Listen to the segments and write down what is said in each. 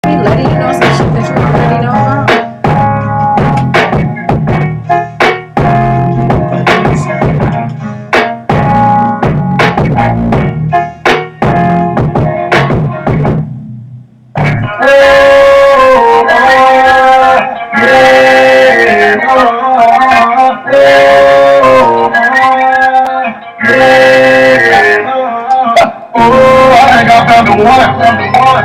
be letting you know some shit that you already know about.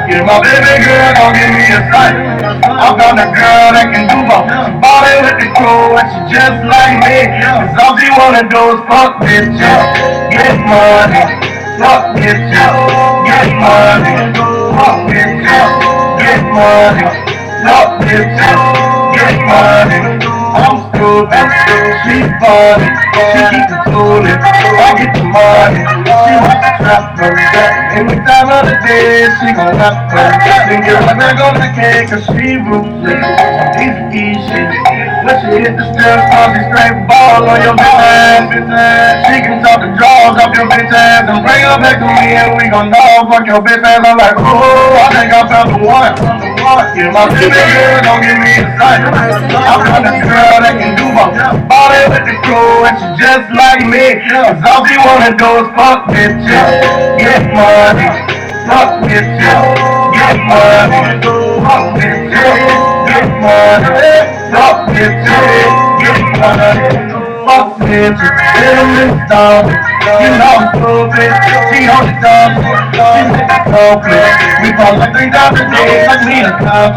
Yeah, my baby girl gon' give me a sight. I found a girl that can do both. She ballin' with the crew and she just like me. Cause all she wanna do is fuck bitches. Get money, fuck bitches. Get money, fuck bitches. Get money, fuck bitches. Get money. I'm stupid, she funny, she keep it coolin', I get the money, she wants to trap for me, any time of the day she gon' rap for me, then get right back on the cake cause she ruthless, easy shit, when she hit the steps, she straight ball on your bitch ass, she can talk the draws off your bitch ass, and bring her back to me and we gon' know, fuck your bitch ass, I'm like, ooh, I think I found the one, yeah, my baby girl don't give me a sight, I'm on the girl that can do both. Ballin' with the crew and she just like me. Cause all she wanna do is fuck bitches. Get money, fuck bitches. Get money, fuck bitches. Get money, fuck bitches. Get money, fuck bitches. Little Miss Dog, you know I'm stupid. She on the dumb, she make it open. We fall like 3,000 days, like me a cop.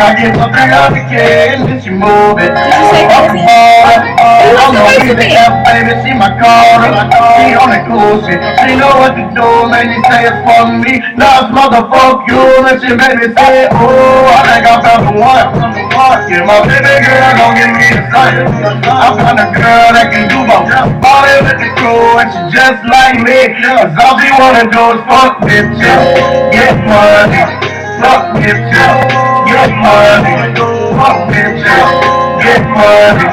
I get something out the kid and then she move it. Did you say crazy? I'm gonna be the F, baby, she my caller. She on the cool shit. She know what to do, man, you say it's for me. Now it's motherfuck you, and she made me say, ooh, I think I found the one. Yeah, my baby girl gon' give me a sight. I found a girl that can do both. Ballin' with the crew, and she just like me. Cause all she wanna do is fuck bitches. Get money, fuck bitches. Get money, fuck bitches. Get money,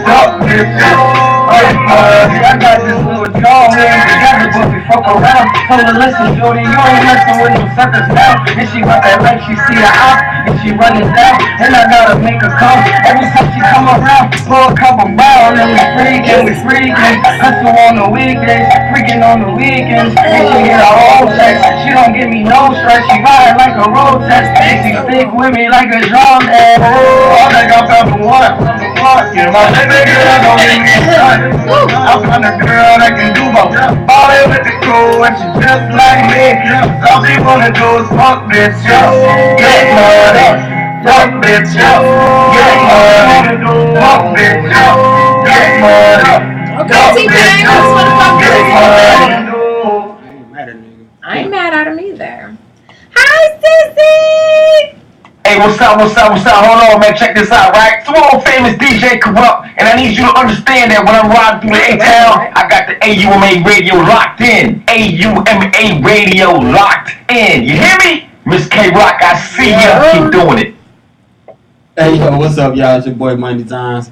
fuck bitches. Get money. I got this little dog here together, but we fuck around. Told her, listen, Jody, you ain't messing with no suckers now. And she want that life, she see her out, and she running down. And I gotta make her come. Every time she come around, pour a couple brown, and we freaking. Hustle on the weekdays, freaking on the weekends. And she get a whole sex. She don't give me no stress. She ride like a road test. And she stick with me like a drum. And oh, I think I found the one. Yeah, my baby girl don't give me a shot. I found a girl that can do both. Ballin' with the crew and she just like me. All she wanna do is fuck bitches. Get money, fuck bitches. Get money, fuck bitches. Get money, Okay, fuck T-Pain, I bitches. just wanna fuck Get bitches. money. I ain't mad at him either. Hi, Sissy! Hey, what's up? Hold on, man. Check this out, right? So I'm famous DJ Corrupt, and I need you to understand that when I'm riding through the A-Town, I got the AUMA radio locked in. AUMA radio locked in. You hear me? Miss K-Rock, I see ya. Keep doing it. Hey yo, what's up, y'all? It's your boy Money Times.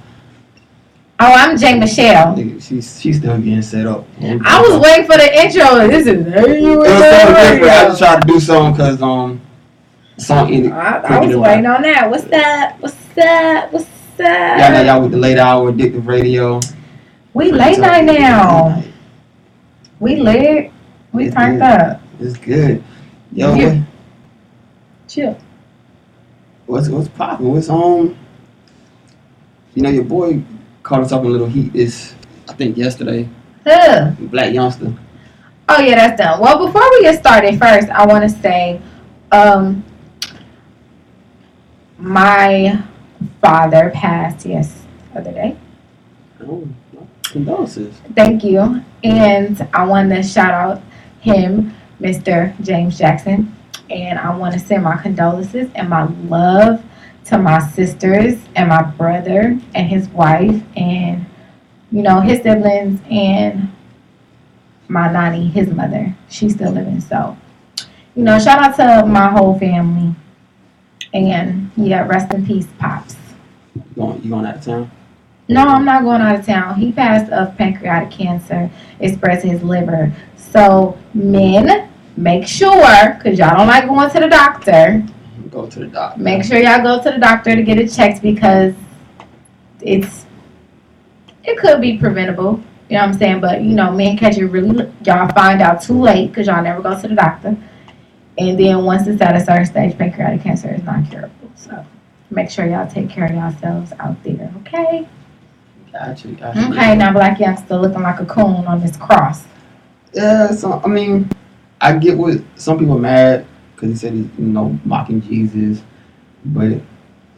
Oh, I'm Jay Michelle. She's still getting set up. I was waiting for the intro. This is I just tried to do something because song ended. I was waiting on that. What's up? Y'all know y'all with the late hour addictive radio. We late night now. We lit. We It's turned good. up. It's good. Yo, Yeah. Chill. what's poppin'? What's You know your boy caught us up in a little heat I think yesterday. Huh. Black youngster. Oh yeah, that's done. Well, before we get started, first I want to say, my father passed other day. Oh, condolences. Thank you, and I want to shout out him, Mr. James Jackson, and I want to send my condolences and my love to my sisters and my brother and his wife and his siblings and my nanny, his mother. She's still living, so shout out to my whole family. And yeah, rest in peace, Pops. You going out of town? No, I'm not going out of town. He passed of pancreatic cancer. It spread to his liver. So men, make sure, because y'all don't like going to the doctor. Go to the doctor. Make sure y'all go to the doctor to get it checked because it could be preventable. You know what I'm saying? But, men catch it really, y'all find out too late because y'all never go to the doctor. And then once it's at a certain stage, pancreatic cancer is not curable. So make sure y'all take care of yourselves out there, okay? Gotcha. Okay, now Black Youngster looking like a coon on this cross. Yeah, so, I mean, I get what some people are mad because he said he's, mocking Jesus. But,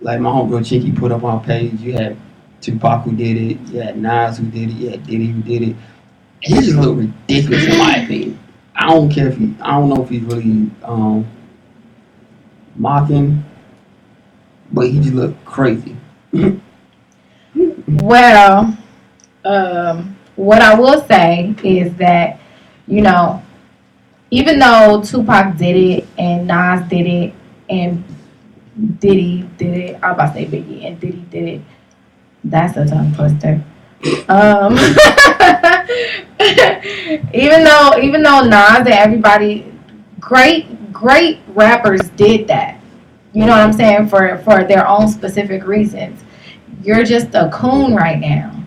like my homegirl Chicky put up on her page, you had Tupac who did it, you had Nas who did it, you had Diddy who did it. He just looked ridiculous in my opinion. I don't know if he's really mocking, but he just looked crazy. Well, what I will say is that, even though Tupac did it and Nas did it and Diddy did it, I was about to say Biggie and Diddy did it. That's a tongue twister. Even though Nas and everybody, great rappers did that. You know what I'm saying? For their own specific reasons. You're just a coon right now.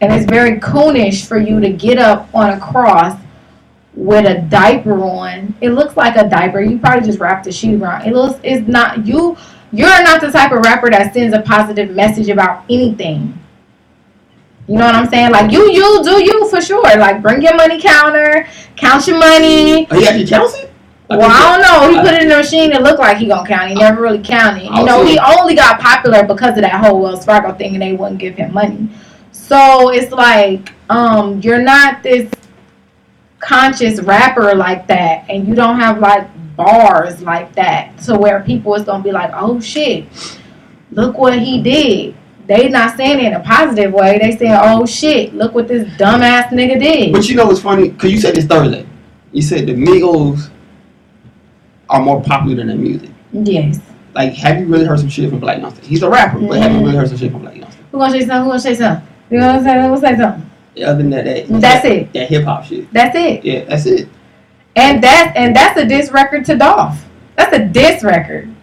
And it's very coonish for you to get up on a cross with a diaper on. It looks like a diaper. You probably just wrapped the sheet around. It's not you. You're not the type of rapper that sends a positive message about anything. You know what I'm saying? Like, you do you for sure. Like, bring your money counter, count your money. Oh, he actually counts it? Well, I don't know. He put it in the machine. It looked like he gonna count. He never really counted. He only got popular because of that whole Wells Fargo thing, and they wouldn't give him money. So it's like, you're not this conscious rapper like that, and you don't have like bars like that to where people is gonna be like, oh shit, look what he did. They not saying it in a positive way. They saying, oh shit, look what this dumbass nigga did. But what's funny? Because you said this Thursday. You said the Migos are more popular than their music. Yes. Like, have you really heard some shit from Black Youngster? He's a rapper, but have you really heard some shit from Black Youngster? Who gonna say something? You know what I'm saying? Who gonna say something? Other than that's it. That hip hop shit. That's it. Yeah, that's it. And that's a diss record to Dolph. That's a diss record.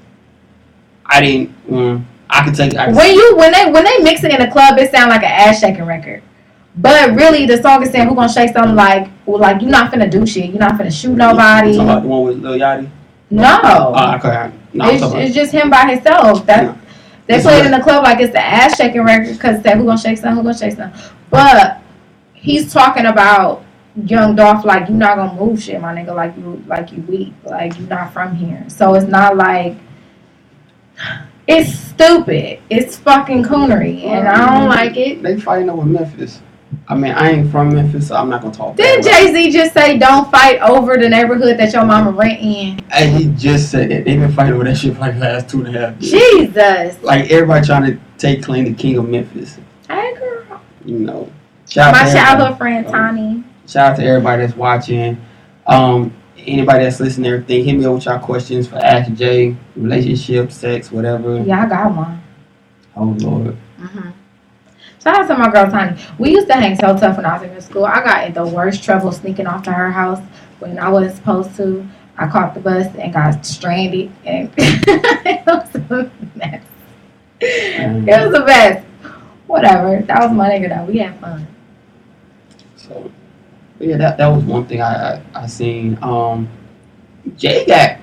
I could take. When they mix it in the club, it sounds like an ass shaking record. But really, the song is saying, "Who gonna shake something like you're not finna do shit. You're not finna shoot nobody." You talking about the one with Lil Yachty? No. Okay. No, it's just him by himself. They play it in the club like it's the ass shaking record because it said, "Who gonna shake something? Who gonna shake something?" But he's talking about Young Dolph like, you're not gonna move shit, my nigga. Like you weak. Like, you're not from here. So it's not like. It's stupid. It's fucking coonery, and I don't like it. They fighting over Memphis. I mean, I ain't from Memphis, so I'm not gonna talk. Didn't Jay-Z just say, "Don't fight over the neighborhood that your mama rent in"? And he just said that they've been fighting over that shit for like the last 2.5 years. Jesus. Like, everybody trying to take claim to King of Memphis. Hey, girl. My childhood friend Tani. Shout out to everybody that's watching. Anybody that's listening to everything, hit me up with y'all questions for Ask Jay, relationship, sex, whatever. Yeah, I got one. Oh, Lord. Mm-hmm. Shout out to my girl Tani. We used to hang so tough when I was in middle school. I got in the worst trouble sneaking off to her house when I wasn't supposed to. I caught the bus and got stranded. And it was a mess. It was a mess. Whatever. That was my nigga though. We had fun. So, yeah, that was one thing I seen. Jay got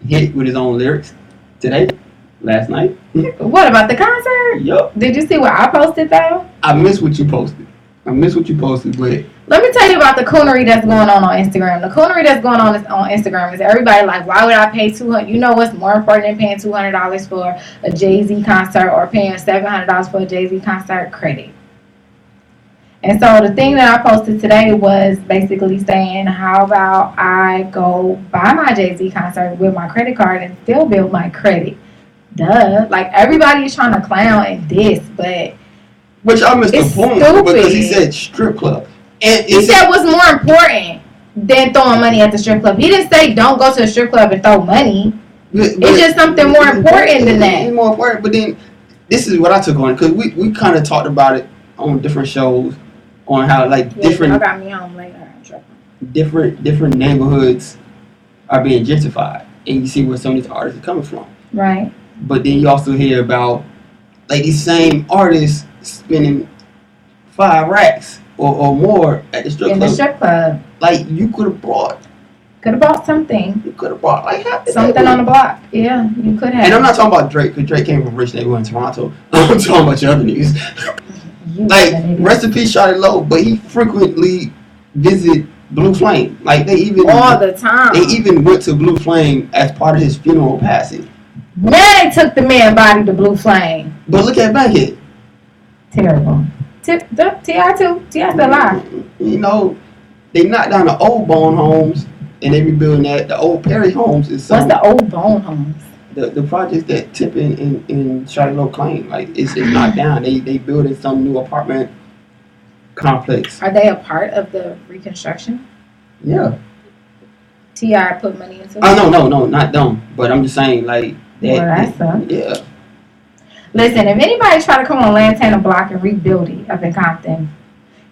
hit with his own lyrics last night. What about the concert? Yup. Did you see what I posted though? I missed what you posted, but let me tell you about the coonery that's going on Instagram. The coonery that's going on Instagram is everybody like, why would I pay $200? You know what's more important than paying $200 for a Jay-Z concert or paying $700 for a Jay-Z concert? Credit. And so the thing that I posted today was basically saying, how about I go buy my Jay-Z concert with my credit card and still build my credit? Duh. Like, everybody is trying to clown and diss, but which I missed the point stupid. Because he said strip club. And he said what's more important than throwing money at the strip club. He didn't say don't go to the strip club and throw money. It's just something more important than that. It's more important, but then this is what I took on because we kind of talked about it on different shows on how different. I got me home later. Different neighborhoods are being gentrified, and you see where some of these artists are coming from. Right. But then you also hear about like these same artists spending 5 racks or more at the strip In club. the strip club. Like you could have brought something. You could have brought like half the Something table. on the block. Yeah, you could have. And I'm not talking about Drake, because Drake came from a rich neighborhood in Toronto. I'm talking about your other niggas. You Like, an idiot. recipe Shawty Low, but he frequently visit Blue Flame. Like they even all the time. they even went to Blue Flame as part of his funeral passing. Now they took the man body to Blue Flame. But look at Bankhead. Terrible. T.I. too. T.I. still alive. You know, they knocked down the old Bone homes and they rebuilding that. The old Perry homes is What's some the old bone homes? the projects that Tip in Shawty Low claim. Like it's knocked down. They building some new apartment complex. Are they a part of the reconstruction? Yeah. T.I. put money into it? Oh no, not them. But I'm just saying like that. Well, that sucks. Yeah. Listen, if anybody try to come on Lantana Block and rebuild it up in Compton,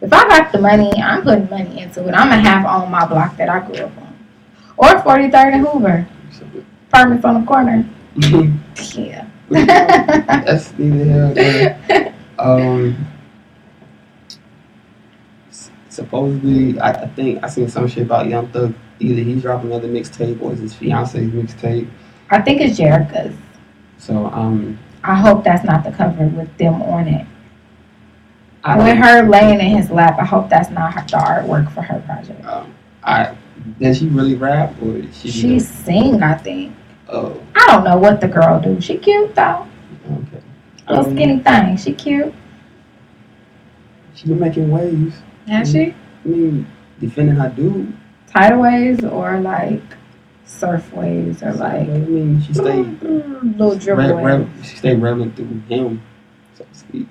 if I got the money, I'm putting money into it. I'm going to have on my block that I grew up on. Or 43rd and Hoover. Apartments on the corner. Yeah. That's neither here nor there. Supposedly, I think I seen some shit about Young Thug. Either he's dropping another mixtape or it's his fiance's mixtape. I think it's Jerica's. So I hope that's not the cover with them on it. I With her laying in his lap, I hope that's not the artwork for her project. Does she really rap or is She sing, I think. Oh, I don't know what the girl do. She cute though. okay. Little skinny thing. She cute. She been making waves. Has she? I mean, defending her dude. Tidal waves or like surf waves or like I mean, she stayed little dribble waves. she stayed relevant through him, so to speak.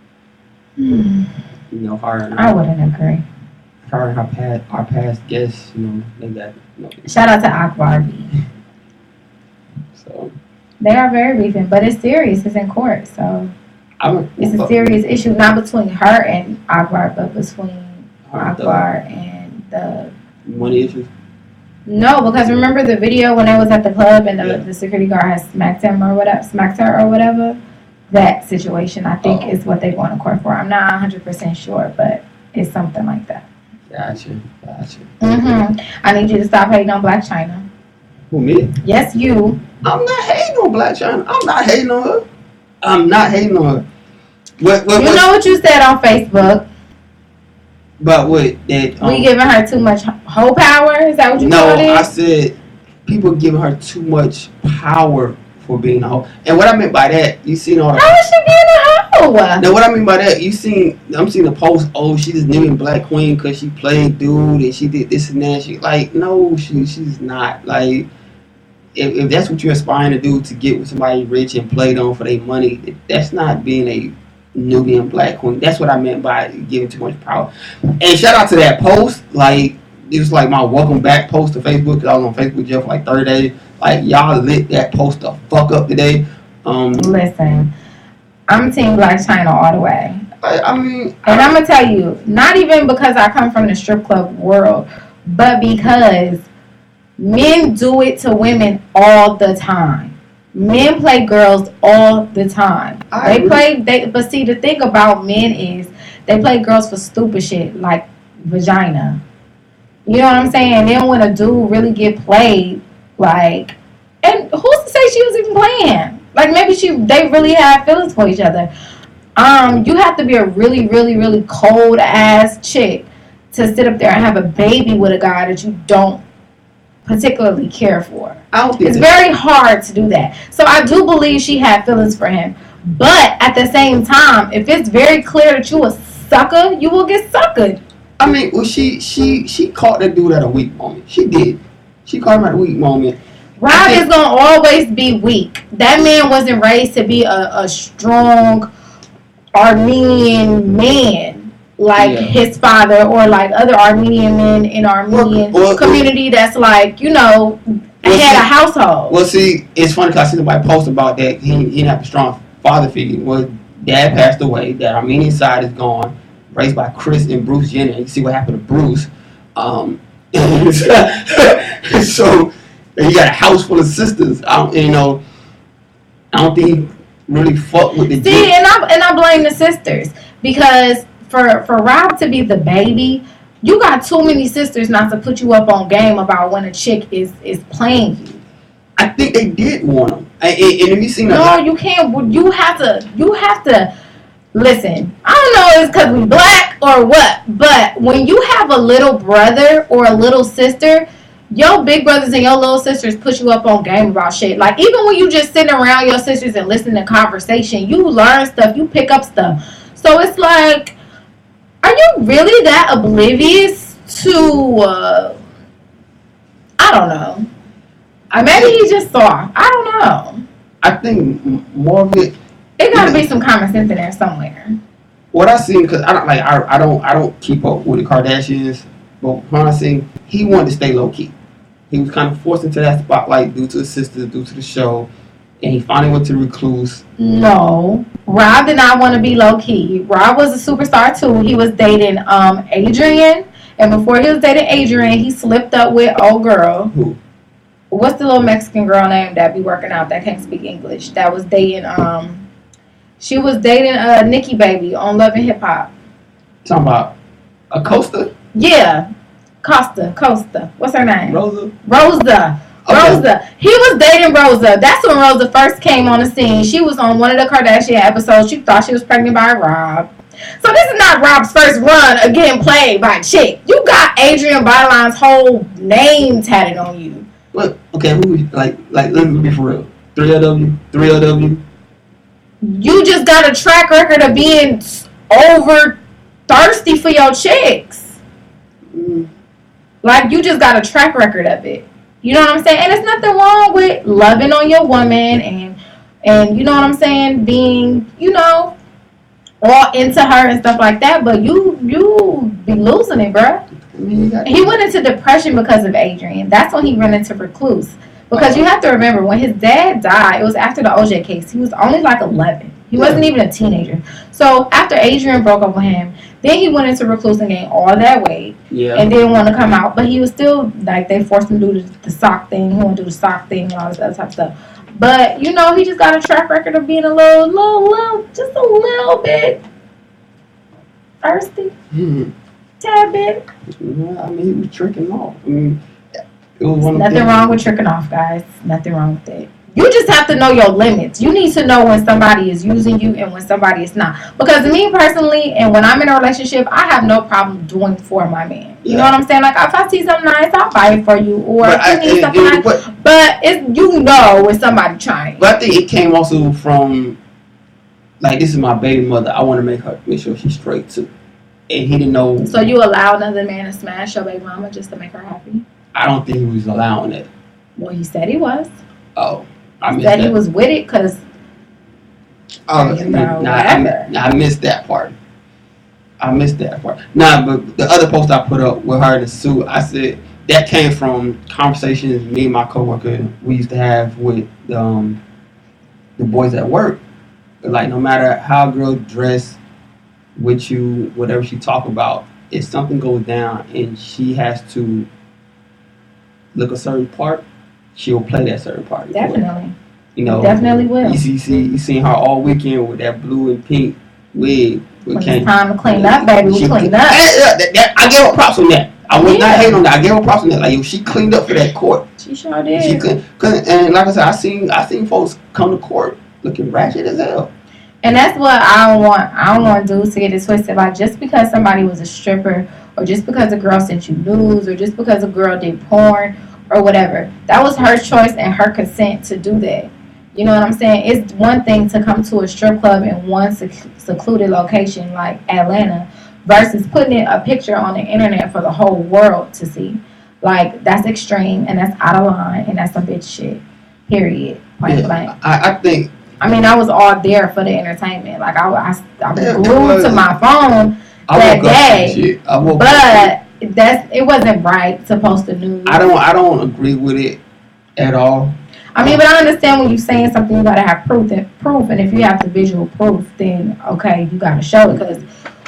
Hmm. You know, her and I wouldn't agree. our past guests, you know, they got Shout out to Akbar B. So They are very beefing, but it's serious. It's in court, so it's a serious issue, not between her and Akbar, but between Akbar and the money issues. No, because remember the video when they was at the club and the security guard had smacked her or whatever? That situation, I think, is what they go to court for. I'm not 100% sure, but it's something like that. Gotcha. Mm-hmm. I need you to stop hating on Black China. Who, me? Yes, you. I'm not hating on Black China. I'm not hating on her. What, you know what you said on Facebook? But what? That We giving her too much whole power? Is that what you called it? No, I said people giving her too much power for being a hoe. And what I meant by that, you seen all the. How is she being a hoe? Now, what I mean by that, I'm seeing the post. Oh, she's new in Black Queen because she played dude and she did this and that. She like, no, she's not. Like, if that's what you're aspiring to do, to get with somebody rich and played on for their money, that's not being a Nubian Black Queen. That's what I meant by giving too much power. And shout out to that post. Like, it was like my welcome back post to Facebook, because I was on Facebook jail for like 30 days. Like, y'all lit that post the fuck up today. Listen, I'm Team Black China all the way. I mean, and I'm gonna tell you, not even because I come from the strip club world, but because men do it to women all the time. Men play girls all the time. But see, the thing about men is they play girls for stupid shit like vagina. You know what I'm saying? Then when a dude really get played, like, and who's to say she was even playing? Like, maybe they really have feelings for each other. You have to be a really, really, really cold ass chick to sit up there and have a baby with a guy that you don't particularly care for. It's very hard to do that. So I do believe she had feelings for him. But at the same time, if it's very clear that you a sucker, you will get suckered. I mean, well, she caught that dude at a weak moment. She did. She caught him at a weak moment. Rob is gonna always be weak. That man wasn't raised to be a strong Armenian man like his father or like other Armenian men in Armenian community that's like, you know, had a household. Well, see, it's funny because I see somebody post about that. He didn't have a strong father figure. Well, dad passed away. That Armenian side is gone. Raised by Chris and Bruce Jenner. You see what happened to Bruce. So And he got a house full of sisters. I don't think he really fucked with the See, and I blame the sisters because for Rob to be the baby, you got too many sisters not to put you up on game about when a chick is playing you. I think they did warn him. And if you seen No, you can't. You have to listen. I don't know if it's because we black or what, but when you have a little brother or a little sister, your big brothers and your little sisters put you up on game about shit. Like, even when you just sitting around your sisters and listening to conversation, you learn stuff, you pick up stuff. So it's like, are you really that oblivious to, I don't know. Maybe he just saw. I don't know. I think more of it. There gotta be some common sense in there somewhere. What I seen, because I don't keep up with the Kardashians, but when I seen, he wanted to stay low key. He was kind of forced into that spotlight due to his sister, due to the show, and he finally went to the recluse. No, Rob did not want to be low key. Rob was a superstar too. He was dating Adrian, and before he was dating Adrian, he slipped up with old girl. Who? What's the little Mexican girl name that be working out that can't speak English? That was dating she was dating Nikki Baby on Love and Hip Hop. Talking about Acosta? Yeah, Costa. What's her name? Rosa. Okay. Rosa. He was dating Rosa. That's when Rosa first came on the scene. She was on one of the Kardashian episodes. She thought she was pregnant by Rob. So this is not Rob's first run of getting played by a chick. You got Adrian Byline's whole name tatted on you. What? Okay, who? Like, let me be for real. 3LW. You just got a track record of being over thirsty for your chicks. Like, you just got a track record of it. You know what I'm saying? And there's nothing wrong with loving on your woman and you know what I'm saying, being, all into her and stuff like that. But you be losing it, bruh. He went into depression because of Adrian. That's when he went into recluse. Because you have to remember, when his dad died, it was after the OJ case. He was only like 11. He wasn't even a teenager. So after Adrian broke up with him, then he went into recluse and gained all that weight. Yeah. And didn't want to come out. But he was still, like, they forced him to do the sock thing. He wanted to do the sock thing and all this other type of stuff. But, he just got a track record of being a just a little bit thirsty. Tad bit. Yeah, I mean, he was tricking off. I mean, it was nothing wrong with tricking off, guys. Nothing wrong with it. You just have to know your limits. You need to know when somebody is using you and when somebody is not. Because me personally, and when I'm in a relationship, I have no problem doing for my man. You know what I'm saying? Like, if I see something nice, I'll buy it for you. Or if you need something nice. But it's when somebody trying. But I think it came also from, like, this is my baby mother. I want to make sure she's straight too. And he didn't know. So you allow another man to smash your baby mama just to make her happy? I don't think he was allowing it. Well, he said he was. Oh, I missed that. He was with it because. I missed that part. Nah, but the other post I put up with her in the suit, I said that came from conversations me and my coworker we used to have with the boys at work. Like, no matter how a girl dress with you, whatever she talk about, if something goes down and she has to look a certain part, she'll play that certain part. Definitely. Definitely will. You seen her all weekend with that blue and pink wig. When it's time to clean up, baby, we clean up. I gave her props on that. I was not hating on that. I gave her props on that. Like, she cleaned up for that court. She sure did. And like I said, I seen folks come to court looking ratchet as hell. And that's what I don't want dudes to get it twisted. Like, just because somebody was a stripper, or just because a girl sent you nudes, or just because a girl did porn, or whatever, that was her choice and her consent to do that. You know what I'm saying? It's one thing to come to a strip club in one secluded location like Atlanta versus putting a picture on the internet for the whole world to see. Like, that's extreme, and that's out of line, and that's some bitch shit. Period. Point blank. I think. I mean, I was all there for the entertainment. Like, I was glued to my phone that day. But it wasn't right to post the news. I don't agree with it at all. I mean, but I understand when you're saying something, you gotta have proof. And if you have the visual proof, then okay, you gotta show it. Because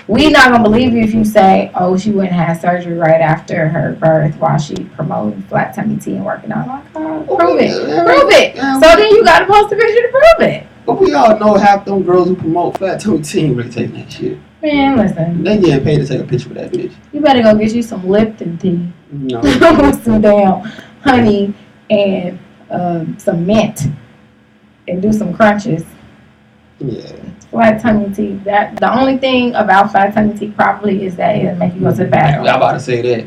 we not gonna believe you if you say, oh, she went and had surgery right after her birth while she promoting flat tummy tea and working out. Like, prove it. Yeah, So then you gotta post a picture to prove it. But we all know half them girls who promote flat tummy tea ain't really taking that shit. Man, listen. They getting paid to take a picture with that bitch. You better go get you some Lipton tea. No. With some damn honey and some mint. And do some crunches. Yeah. Flat tummy tea. That the only thing about flat tummy tea probably is that it'll make you go to the bathroom. I'm about to say that.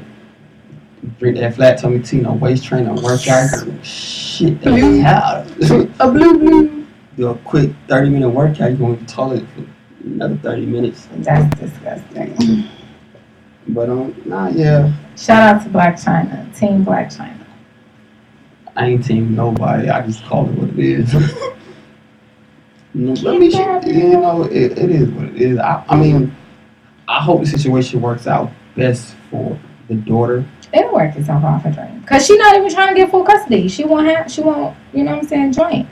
Drink that flat tummy tea, no waist trainer, workout. Shit, Blue. that's A blue. do a quick 30-minute workout, you go to the toilet for another 30 minutes. That's disgusting. But yeah. Shout out to Black China, Team Black China. I ain't team nobody. I just call it what it is. Let me, it is what it is. I mean, I hope the situation works out best for the daughter. It'll work itself off a dream. Cause she's not even trying to get full custody. She won't, you know what I'm saying, joint.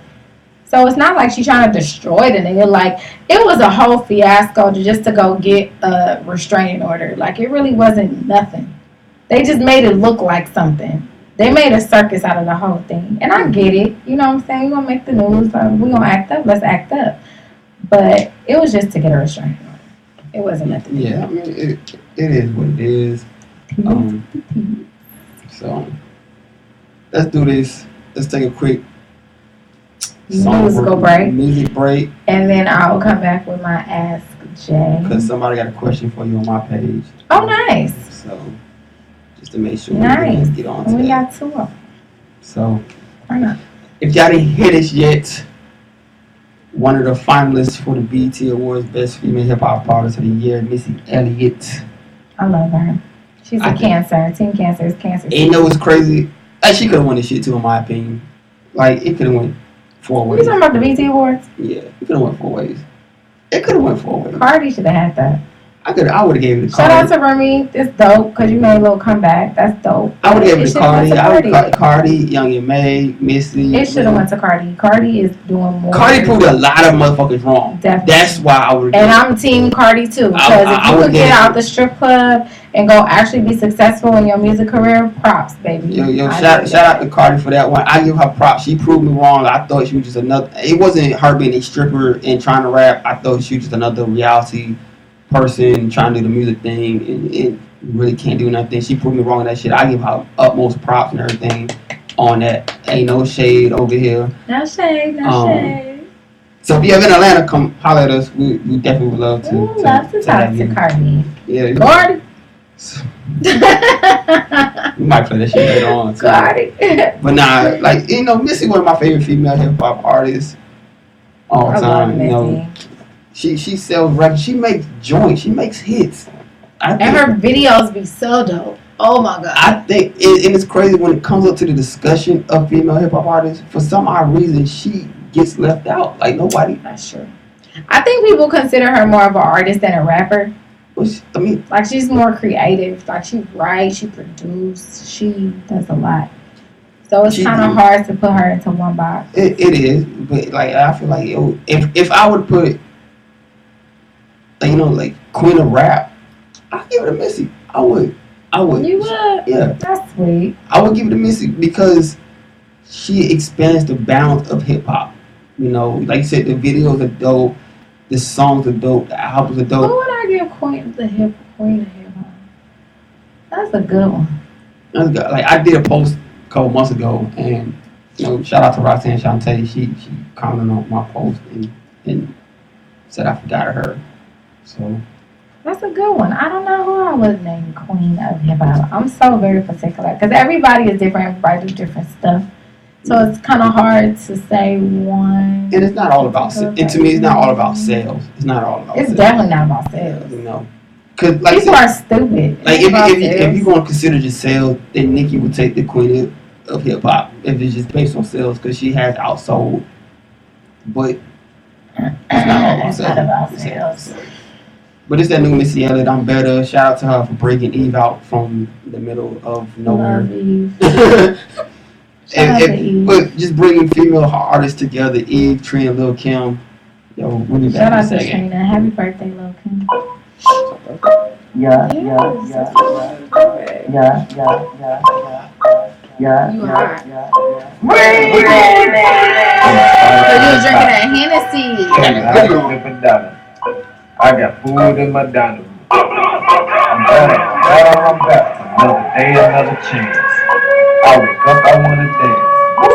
So it's not like she's trying to destroy the nigga. Like, it was a whole fiasco just to go get a restraining order. Like, it really wasn't nothing. They just made it look like something. They made a circus out of the whole thing. And I get it. You know what I'm saying? We're going to make the news. We're going to act up. Let's act up. But it was just to get a restraining order. It wasn't nothing. Yeah, I mean, it is what it is. So, let's do this. Let's take a quick music break. And then I'll come back with my Ask Jay. Because somebody got a question for you on my page. Oh, nice. So, just to make sure nice. We get on to we that. got two of them. So, why not? If y'all didn't hear this yet, one of the finalists for the BET Awards Best Female Hip Hop Artist of the Year, Missy Elliott. I love her. She's a Cancer. Team Cancer is Cancer. And you know what's crazy? Like, she could have won this shit too, in my opinion. Like, it could have went 4 ways. You talking about the BET Awards? Yeah, it could have went 4 ways. It could have went 4 ways. Cardi should have had that. I would have gave it to Shout Cardi. out to Remy. It's dope because you made a little comeback. That's dope. I would have gave it to Cardi. Cardi. Cardi, Young and May, Missy. It should have went to Cardi. Cardi is doing more. Cardi proved a lot of motherfuckers wrong. Definitely. That's why I would. And I'm team Cardi too. Because if you could get out the strip club and go actually be successful in your music career, props, baby. Shout out to Cardi for that one. I give her props. She proved me wrong. I thought she was just another. It wasn't her being a stripper and trying to rap. I thought she was just another reality person trying to do the music thing and really can't do nothing. She proved me wrong on that shit. I give her utmost props and everything on that. Ain't no shade over here. No shade, no shade. So if you're in Atlanta, come holler at us. We definitely would love to. Love to talk to Cardi. Yeah. Cardi. We might play that shit later on too. Cardi. But nah, like, you know, Missy one of my favorite female hip hop artists all the time. You know, she sells records. She makes joints. She makes hits. And her videos be so dope. Oh my god. I think and it's crazy when it comes up to the discussion of female hip hop artists. For some odd reason, she gets left out. Like nobody. That's true. I think people consider her more of an artist than a rapper. I mean, like she's more creative. Like she writes, she produces, she does a lot. So it's kind of hard to put her into one box. It is, but like I feel like if I would put, like, you know, like Queen of Rap, I'd give it to Missy. I would. You would? Yeah. That's sweet. I would give it to Missy because she expands the bounds of hip hop. You know, like you said, the videos are dope, the songs are dope, the albums are dope. Who would I give Queen of Hip Hop? That's a good one. That's good. Like I did a post a couple months ago, and you know, shout out to Roxanne Shante. She commented on my post and said I forgot her. So. That's a good one. I don't know who I would name Queen of Hip Hop. I'm so very particular because everybody is different. Everybody do different stuff. So it's kind of hard to say one. And it's not all about sales. And to me, it's not all about sales. It's not all about sales. It's definitely not about sales. You know. Cause like people are stupid. Like if you're going to consider just sales, then Nicki would take the Queen of Hip Hop if it's just based on sales because she has outsold. But it's not all about sales. But it's that new Missy Elliott, I'm Better. Shout out to her for breaking Eve out from the middle of nowhere. Love Eve. But just bringing female artists together, Eve, Trina, Lil' Kim. Yo, we'll be back in a second. Shout out to Trina. Happy birthday, Lil' Kim. Yeah. You hot. So you was drinking that Hennessy. I got food in my dining room. I'm better. Another day, another chance. I wake up, I wanna dance. As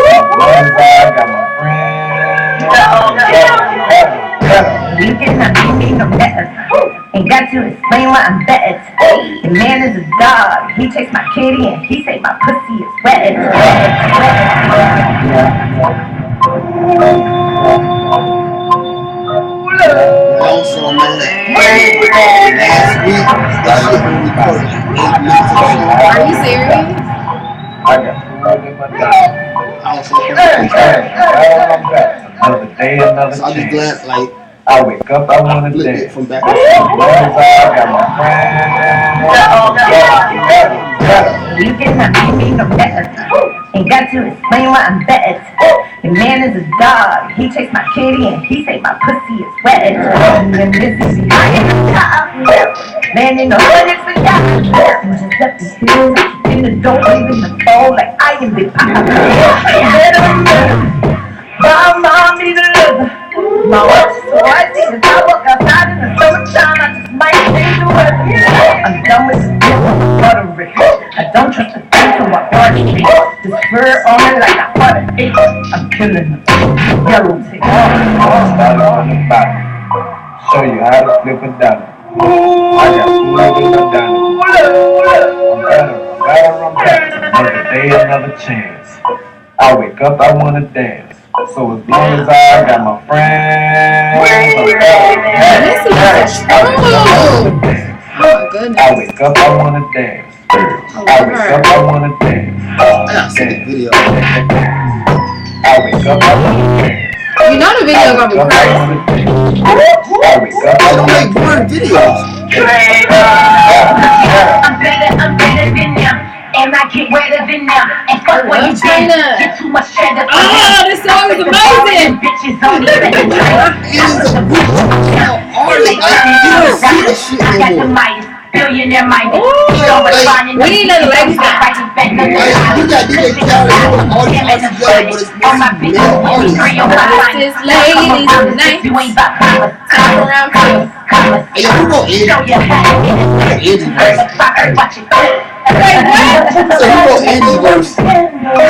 I got my friends. You cannot be me no better. Ain't got to explain why I'm better. The man is a dog. He takes my kitty and he say my pussy is wet. Also, man, last week, this shit been recorded like 8 minutes ago. Are you serious? I got food in my dining room. I was so I'm back. Another day, another So I just chance. glad, like, I wake up, I wanna flip dance. it from back As and forth. long as I got my friends. You cannot be me no better. Ain't got to explain why I'm better. The man is a dog. He takes my kitty and he say my pussy is wet. And this is I am the top. Man, you know what it's for y'all. Just up the hills, in the door, even the fall, like I am the pop. My mom needs a lover. My wife so I see if I walk outside in the summertime, I just might change the weather. I'm done with the buttery. I don't trust the thing to my body. This fur on it like I bought it. I'm killing them. Yellow tape. Started on the bottom. Show you how to flip a dollar. I got food in my dining room. I'm better. Another day, another chance. I wake up, I wanna dance. So as long as I got my friends, This is true. Oh my goodness. I wake up, I wanna dance. I wake up, I wanna dance. I gotta see the video. I wake up, I wanna dance. You know the video gonna be crazy. I wake up, They don't make porn videos. I'm better than them. And I get wetter than them. And fuck what you did. Get too much cheddar. Oh, this song is amazing. Bitches on the It is a video. Artist, like, you don't see this shit I got the no more. Midas, billionaire Midas. We need another lady star. Like, you got DJ Khaled doing all these artists together, but it's On my mixed bitch, male artists. This is ladies tonight. You ain't about commas. Talk around here. Hey, yo, who wrote Andy? Show you how to get it. Andy verse. Watch it. So who wrote Andy verse?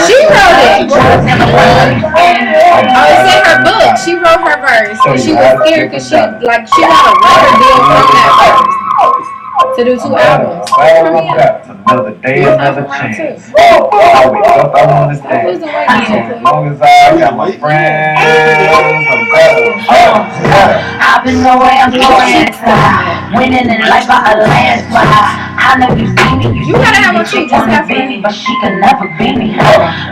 She wrote it. Oh, it's in her book. She wrote her verse. She was scared because she got a record deal from that verse to do 2 albums. Another day, another chance. I wake up, I wanna dance. As long as I got my friends, I'm better. I've been nowhere, I'm going winning in life by a landslide. I know you see me. You gotta have a feet, just have baby, fun. but she can never beat me.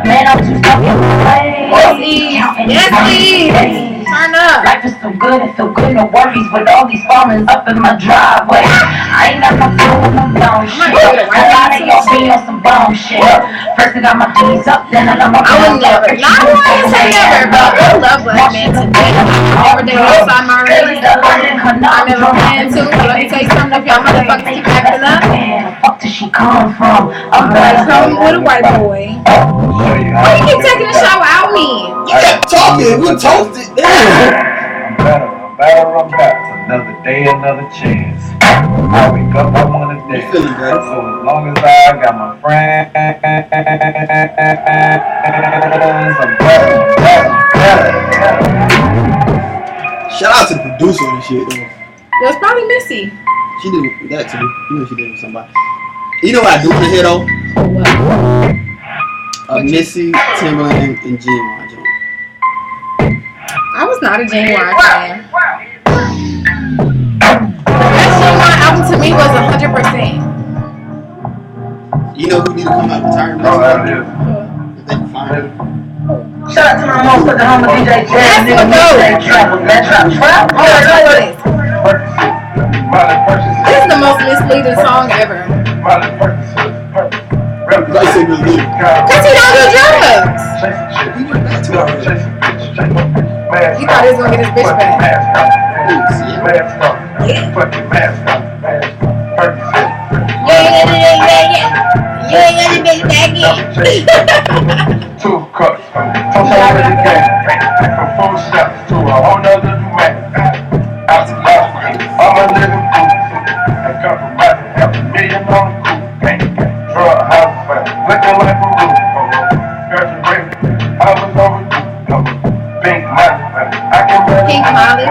Man, I'm too stuck in my way. Yes, please. Turn up. Life is so good, it's so good, no worries with all these farmers up in my driveway. I ain't got no food, no dumb shit. A lot of y'all be on some bum shit. First I got my D's up, then I got my I would never. Not want to say never, but I love black men today. Every day outside my race. I never plan to, but let me tell you something. If y'all motherfuckers keep acting up, Where the fuck did she come from? I'm better better. come with a white boy. Why you keep taking a shower out me? You kept talking, we toasted. Damn. I'm better. Another day, another chance. I wake up, I wanna dance. You feeling better? So as long as I got my friends, I'm better. Shout out to the producer of this shit, though. It was probably Missy. She did that too. You know she did it with somebody. You know what I do in here though? Missy, Timberland, and Genuine Jones. I was not a Genuine fan. That Genuine album to me was 100%. You know who need to come out of retirement? Oh, that is. If they can find it. Shout out to my mom for the home of DJ Jazz. That's what goes. Travel, man. Travel. This is the most misleading song ever. Like say really good. Cause he don't do drugs. He went back to it already. He thought he was gonna get his bitch back. Please, yeah. Fucking mask off. You ain't let me make that again. 2 cups, toast over the game. From 4 shots to a whole nother man. Out to last, I'm a living proof. I come from rapping, half a million on the coupe. Drug house, looking like a roof. Graduated, I was overdue. Pink Molly, I can run. Pink Molly?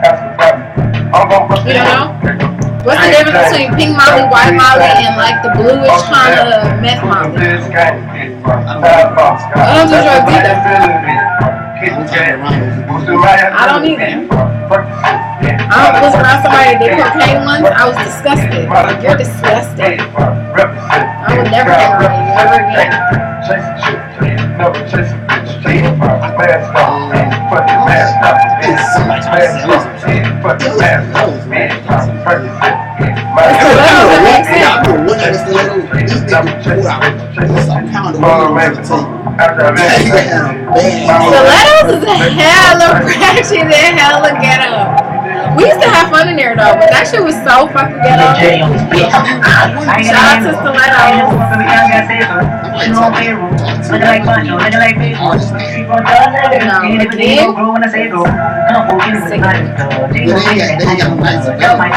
Ask about me. I'm gonna bust You it don't up. What's the difference between pink Molly, white Molly, and like the bluish kind of meth Molly? I don't do drugs either. I don't either. I was around somebody that did cocaine once. I was disgusted. Like, you're disgusting. I would never hang around you ever again. Stilettos is hella ratchet and hella ghetto. We used to have fun in there though, but that shit was so fucking ghetto. Shout out to Stilettos.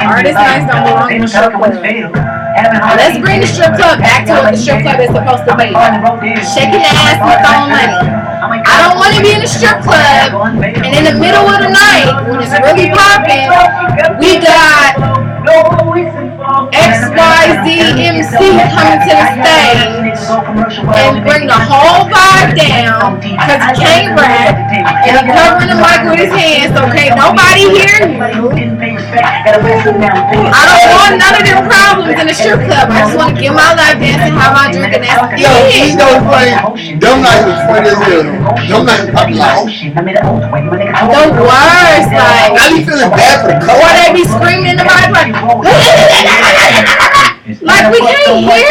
Artist nights don't belong in the strip club. Let's bring the strip club back to what the strip club is supposed to be. Shaking the ass and throwing money. I don't want to be in a strip club and in the middle of the night when it's really popping, we got XYZ MC coming to the stage and bring the whole vibe down because he can't rap and he covering the mic with his hands so can't nobody hear you. I don't want none of them problems in the strip club. I just want to get my life dance and have my drink and that's Yo, it. you know what's funny? Them not even funny as hell. Them not even like, The worst, like, I be feeling bad for the or couple. they be screaming in the mic like, like we can't hear you.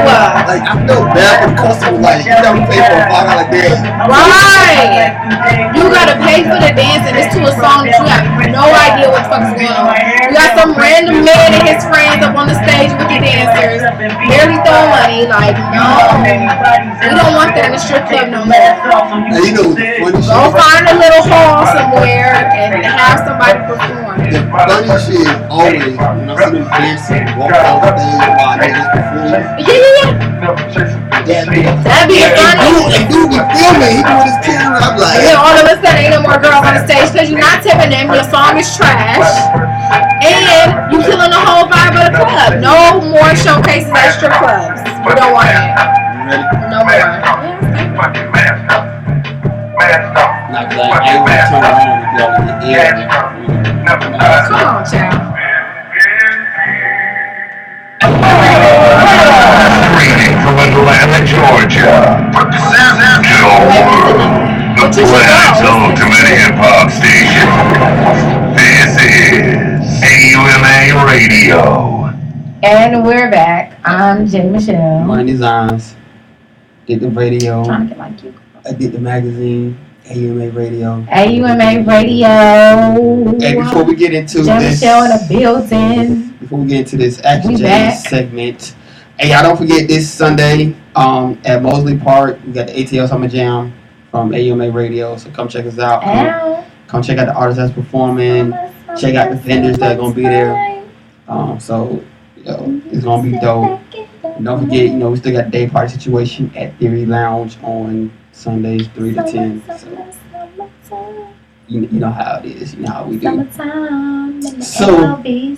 Like, I feel bad for the customer. Like, you gotta pay for a $5 dance. Right. You gotta pay for the dance and it's to a song that you have no idea what the fuck is going on. You got some random man and his friends up on the stage with the dancers, barely throwing money. Like, no. We don't want that in the strip club no more. And you know the funny Go shit? find a little hall somewhere and have somebody perform. The funny shit is always when I see them dancing, walk off stage while they just performing. That'd be funny. And dude be filming, he with his camera. I'm like, And then all of a sudden ain't no more girls on the stage because you're not tipping them, your song is trash, and you killing the whole vibe of the club. No more showcases at strip clubs. We don't want it. No more. not glad I ain't gonna turn around and be able to get air. Come on, child. Streaming from Atlanta, Georgia. The planet's ultimate hip-hop station. This is AUMA Radio. And we're back. I'm J. Michelle. Money Designs. Did the radio. Trying to get like you. I did the magazine. AUMA Radio. AUMA Radio. And before we get into J. this, Michelle in the building. before we get into this Action We J back. segment, hey, y'all don't forget this Sunday at Mosley Park, we got the ATL Summer Jam from AUMA Radio, so come check us out. Ow. Come check out the artists that's performing. Check out the vendors that are gonna be there. So it's gonna be dope. And don't forget, we still got the day party situation at Theory Lounge on Sundays 3 to 10. So you know how it is. You know how we do. So, you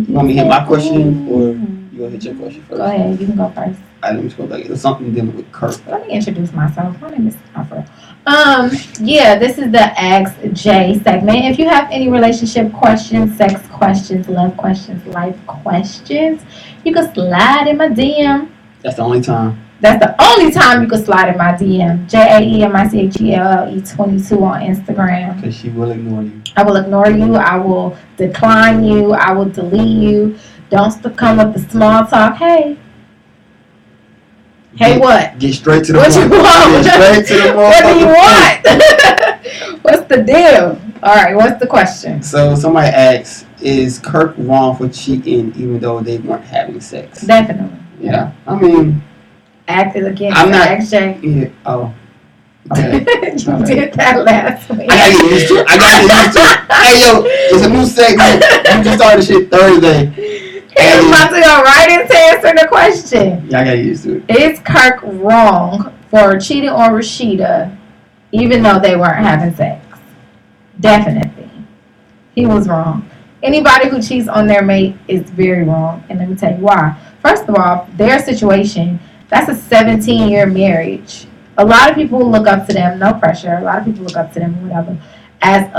want me to hit my question, or you gonna hit your question first? Go ahead, you can go first. Let me just go back. There's something dealing with Kirk. Let me introduce myself. My name is Afro. This is the Ask J segment. If you have any relationship questions, sex questions, love questions, life questions, you can slide in my DM. That's the only time. That's the only time you can slide in my DM. JAEMICHELLE22 on Instagram. Because she will ignore you. I will ignore you. I will decline you. I will delete you. Don't come with the small talk. Hey, what? Get straight to the What point. you want? Get straight to the What do you motherfucking want? What's the deal? All right, what's the question? point. So somebody asks, is Kirk wrong for cheating even though they weren't having sex? Definitely. Yeah, I mean, Acted against I'm not- action. yeah. Oh, okay. You did that last week. I gotta get used to it. Hey, yo, it's a new segment. You just started shit Thursday. He's about to go right into answering the question. Yeah, I gotta get used to it. Is Kirk wrong for cheating on Rashida even though they weren't having sex? Definitely. He was wrong. Anybody who cheats on their mate is very wrong. And let me tell you why. First of all, their situation, that's a 17-year marriage. A lot of people look up to them, no pressure. A lot of people look up to them, whatever, as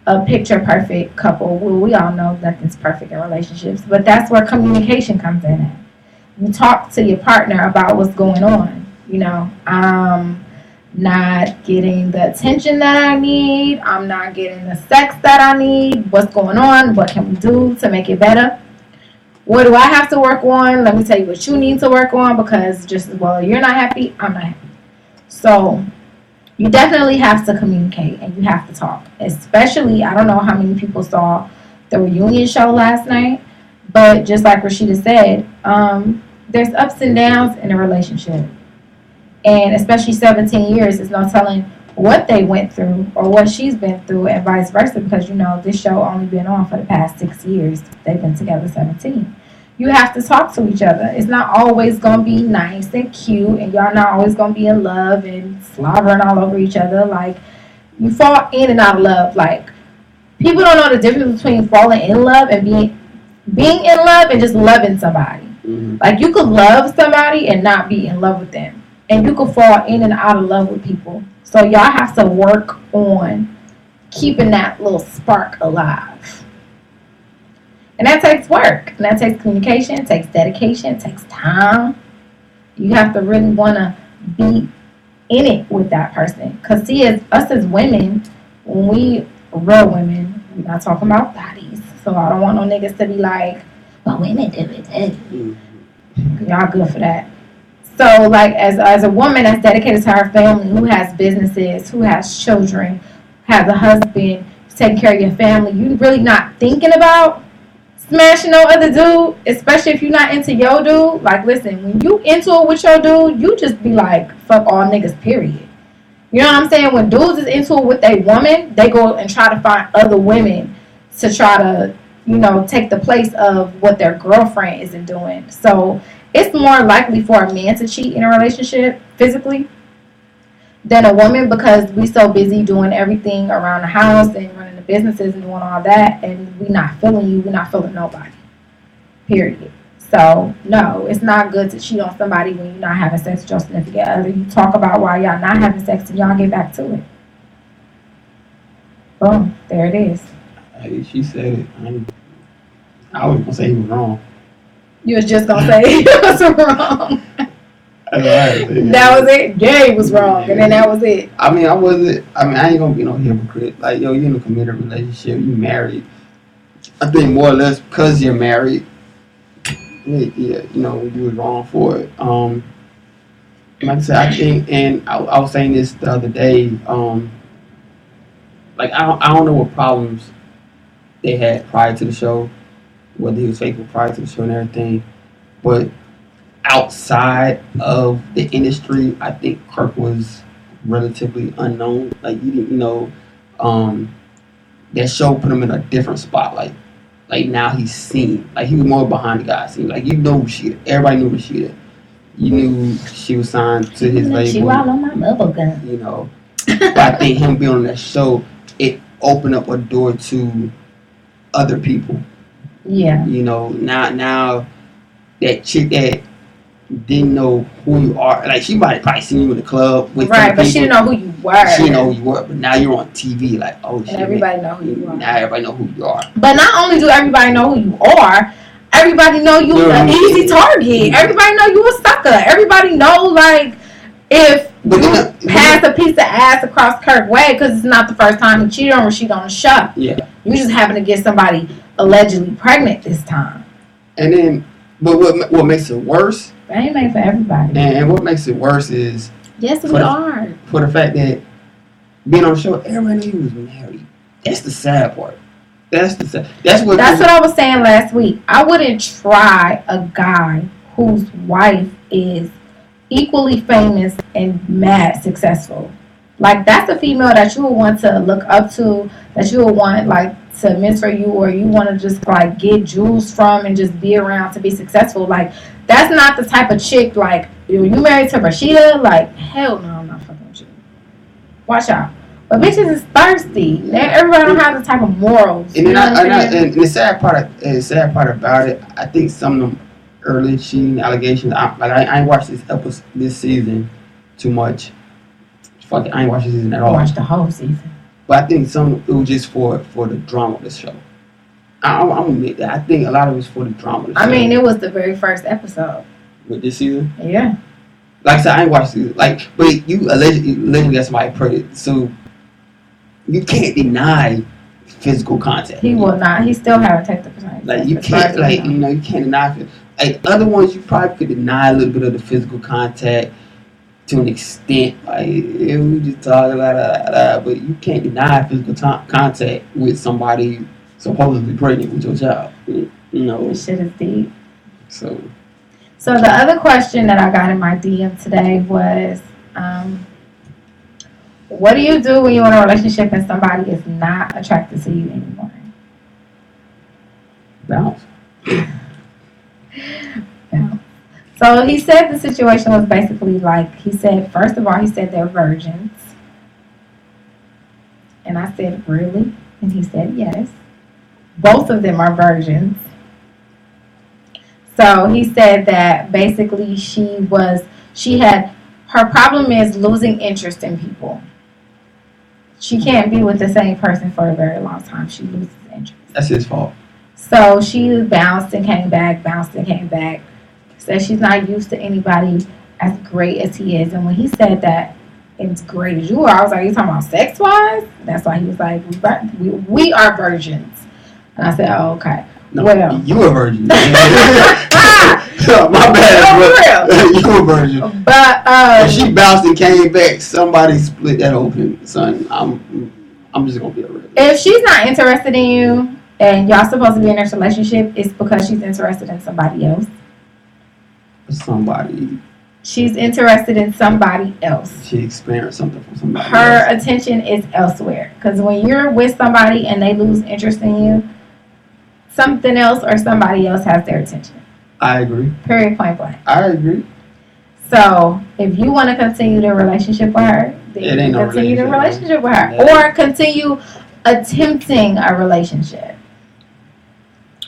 a picture perfect couple. Well, we all know nothing's perfect in relationships, but that's where communication comes in at. You talk to your partner about what's going on. You know, I'm not getting the attention that I need. I'm not getting the sex that I need. What's going on? What can we do to make it better? What do I have to work on? Let me tell you what you need to work on, because just as well you're not happy, I'm not happy. So you definitely have to communicate and you have to talk. Especially, I don't know how many people saw the reunion show last night, but just like Rashida said, there's ups and downs in a relationship. And especially 17 years, there's no telling what they went through or what she's been through and vice versa, because, you know, this show only been on for the past 6 years. They've been together 17. You have to talk to each other. It's not always going to be nice and cute, and y'all not always going to be in love and slobbering all over each other. Like, you fall in and out of love. Like, people don't know the difference between falling in love and being in love and just loving somebody. Mm-hmm. Like, you could love somebody and not be in love with them. And you could fall in and out of love with people. So y'all have to work on keeping that little spark alive. And that takes work. And that takes communication, it takes dedication, it takes time. You have to really want to be in it with that person. Because see, us as women, when we real women, we're not talking about bodies. So I don't want no niggas to be like, well, women do it too. Y'all good for that. So, like, as a woman that's dedicated to her family, who has businesses, who has children, has a husband, taking care of your family, you really not thinking about smashing no other dude, especially if you're not into your dude. Like, listen, when you into it with your dude, you just be like, fuck all niggas, period. You know what I'm saying? When dudes is into it with a woman, they go and try to find other women to try to, you know, take the place of what their girlfriend isn't doing. So it's more likely for a man to cheat in a relationship physically than a woman, because we so busy doing everything around the house and running the businesses and doing all that, and we not feeling you, we not feeling nobody. Period. So no, it's not good to cheat on somebody when you're not having sex with your significant other. You talk about why y'all not having sex and y'all get back to it. Boom, there it is. Hey, she said it. I was gonna say he was wrong. You was just gonna say it was wrong. That was it. Gay was wrong, and then that was it. I mean, I ain't gonna be no hypocrite. Like, yo, you in a committed relationship, you married. I think more or less because you're married, yeah, you know, you was wrong for it. Like I said, I think, and I was saying this the other day. Like, I don't know what problems they had prior to the show, whether he was faithful prior to the show and everything, but outside of the industry, I think Kirk was relatively unknown. Like, you didn't know, that show put him in a different spotlight. Like, now he's seen. Like, he was more behind the guys scene. Like, you know Rashida. Everybody knew Rashida. You knew she was signed to his label. She all on my bubble gum. You know, but I think him being on that show, it opened up a door to other people. Yeah. You know, now that chick that didn't know who you are, like, she might have probably seen you in the club with right, but people. she didn't know who you were. She didn't know who you were, but now you're on TV, like, oh shit. And everybody know who you are. Now everybody know who you are. But not only do everybody know who you are, everybody know you an easy target. Everybody know you a sucker. Everybody know, like, if you pass a piece of ass across Kirk's way, because it's not the first time he cheated on Rashida on the show. Yeah. You just happen to get somebody allegedly pregnant this time. And then, but what makes it worse? That ain't made for everybody. And what makes it worse is, Yes, we are. for the fact that being on the show, everybody knew he was married. That's the sad part. That's what I was saying last week. I wouldn't try a guy whose wife is equally famous and mad successful. Like, that's a female that you would want to look up to, that you would want like to mentor you, or you want to just like get jewels from and just be around to be successful. Like, that's not the type of chick like you married to Rashida. Like, hell no, I'm not fucking with you. Watch out. But bitches is thirsty. Everybody don't have the type of morals. And, and the sad part about it, I think some of them early cheating allegations. I ain't watched this season too much. Fuck it, I ain't watched the season at all. I watched the whole season. But I think it was just for the drama of the show. I'm admit that. I think a lot of it was for the drama of the show. I mean, it was the very first episode. With this season? Yeah. Like I said, I ain't watched it. Like, but you allegedly got somebody pregnant, so you can't deny physical contact. He will not. He still haven't taken the percentage. Like, you can't, like, you know, you can't deny it. Like, other ones, you probably could deny a little bit of the physical contact to an extent. Like, yeah, we just talking, but you can't deny physical contact with somebody supposedly pregnant with your child. You know. This shit is deep. So the other question that I got in my DM today was, what do you do when you're in a relationship and somebody is not attracted to you anymore? Bounce. Bounce. So he said the situation was basically like, he said, first of all, he said they're virgins. And I said, really? And he said, yes. Both of them are virgins. So he said that basically her problem is losing interest in people. She can't be with the same person for a very long time. She loses interest. That's his fault. So she bounced and came back. Said she's not used to anybody as great as he is. And when he said that, it's great as you are, I was like, you talking about sex-wise? That's why he was like, we are virgins. And I said, oh, okay. No, well, you a virgin. My bad, bro. You a virgin. But if she bounced and came back, somebody split that open, son. I'm just gonna be a virgin. If she's not interested in you and y'all supposed to be in this relationship, it's because she's interested in somebody else. She's interested in somebody else. She experienced something from somebody else. Her attention is elsewhere. Because when you're with somebody and they lose interest in you, something else or somebody else has their attention. I agree. Period, point blank. I agree. So, if you want to continue the relationship with her, then continue the relationship with her. Or continue attempting a relationship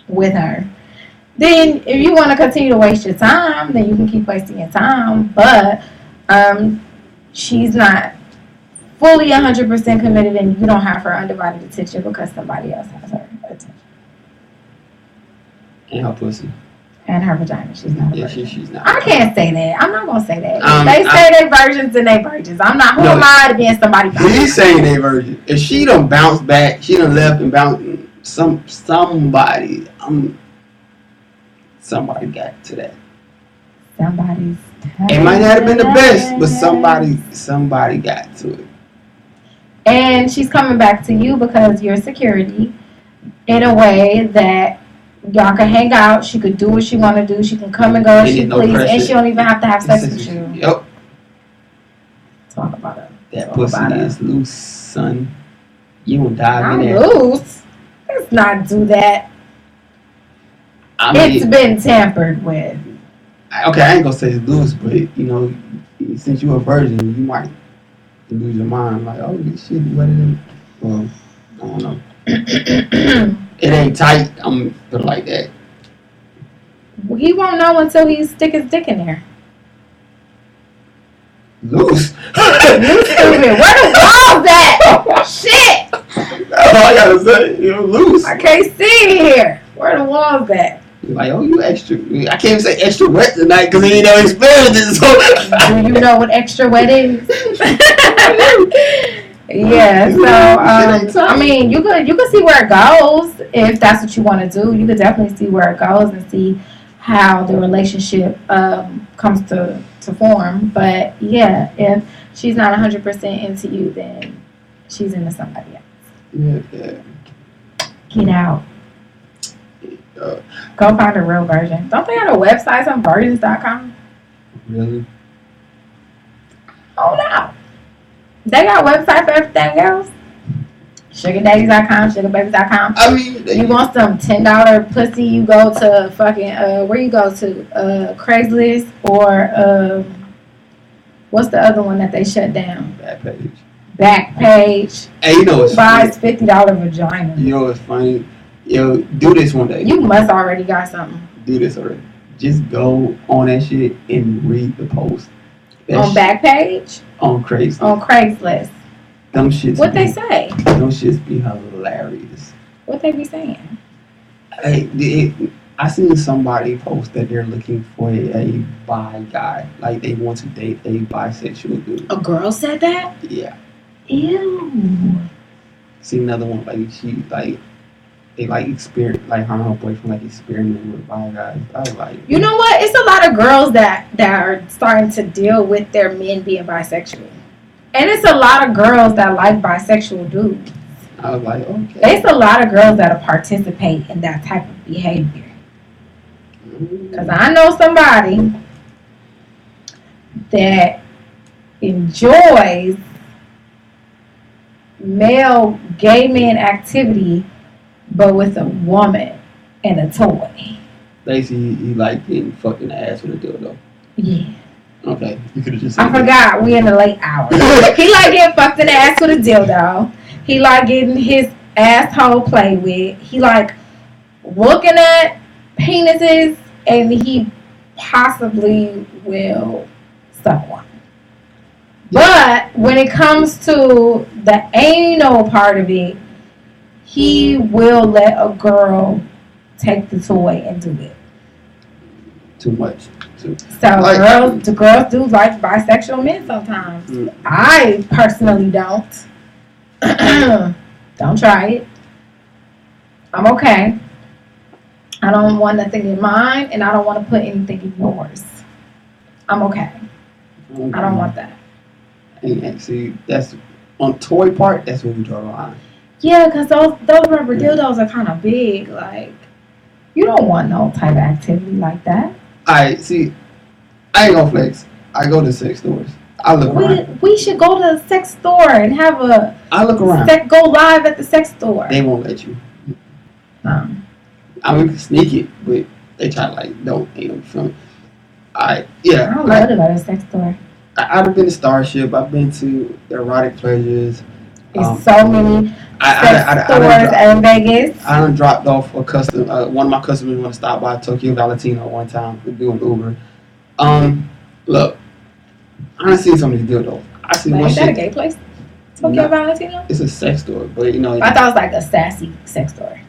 with her. Then, if you want to continue to waste your time, then you can keep wasting your time. But she's not fully 100% committed and you don't have her undivided attention because somebody else has her attention. And her pussy. And her vagina. She's not a virgin. She's not. I can't say that. I'm not going to say that. If they say they virgins, then they virgins. I'm not. Who am I to be in somebody's virgin? He's saying they virgin. If she done bounced back, she done left and bounced. Somebody got to that. Somebody's. It might not have been the best, but somebody got to it. And she's coming back to you because you're security in a way that y'all can hang out. She could do what she want to do. She can come and go as she please, and she don't even have to have sex with you. Yep. Talk about it. That pussy is loose, son. You won't dive in there. Loose. Let's not do that. It's been tampered with. Okay, I ain't gonna say it's loose, but you know, since you're a virgin, you might lose your mind. Like, oh, this shit, what it is? Well, I don't know. It ain't tight. I'm put it like that. He won't know until he stick his dick in there. Loose. You stupid. Where the walls at? Shit. That's all I gotta say. You're loose. I can't see it here. Where the walls at? You're like, oh, you extra. I can't even say extra wet tonight because he ain't no experience. So. Do you know what extra wet is? Yeah, so I mean, you could see where it goes if that's what you want to do. You could definitely see where it goes and see how the relationship comes to form. But yeah, if she's not 100% into you, then she's into somebody else. Yeah. Get out. Uh, Go find a real version. Don't they have a website on virgins.com? really? Oh no. They got a website for everything else. Sugardaddies.com, sugarbabies.com. I mean, You want some $10 pussy, you go to fucking where you go to? Craigslist or what's the other one that they shut down? Backpage. Hey, you know what's Who buys $50 vagina? You know what's funny? Yo, do this one day. You must already got something. Do this already. Just go on that shit and read the post. On Backpage? On Craigslist. On Craigslist. Them shits. What they say? Them shits be hilarious. What they be saying? I seen somebody post that they're looking for a bi guy. Like they want to date a bisexual dude. A girl said that? Yeah. Ew. See another one like she like they like experiment like her and her boyfriend like experimenting with bi guys. I was like, You know what? It's a lot of girls that are starting to deal with their men being bisexual. And it's a lot of girls that like bisexual dudes. I was like, okay. It's a lot of girls that participate in that type of behavior. Because I know somebody that enjoys male gay man activity, but with a woman and a toy. Basically, he like getting fucked in the ass with a dildo. Yeah. Okay, you could have just said I forgot. We in the late hours. He like getting fucked in the ass with a dildo. He like getting his asshole played with. He like looking at penises, and he possibly will suck one. But when it comes to the anal part of it, he will let a girl take the toy and do it. Too much. So Like- the girls do like bisexual men sometimes. Mm. I personally don't. Don't try it. I'm okay. I don't want nothing in mine, and I don't want to put anything in yours. I'm okay. I don't want that. And see, that's on toy part. That's where we draw the line. Yeah, because those rubber dildos are kind of big. Like, you don't want no type of activity like that. I see. I ain't gonna flex. I go to sex stores. I look around. We should go to the sex store and have a I look around. go live at the sex store. They won't let you. No. I mean, we can sneak it, but they try to like don't. You know, feel me? I don't love to go to the sex store. I've been to Starship. I've been to Erotic Pleasures. There's so many sex stores in Vegas. I done dropped off a custom. One of my customers want to stop by Tokyo Valentino one time to do an Uber. Look, I done seen some of these dildos. I see one Is that a shit. gay place? Tokyo Valentino? It's a sex store, but you know. I thought it was like a sassy sex store.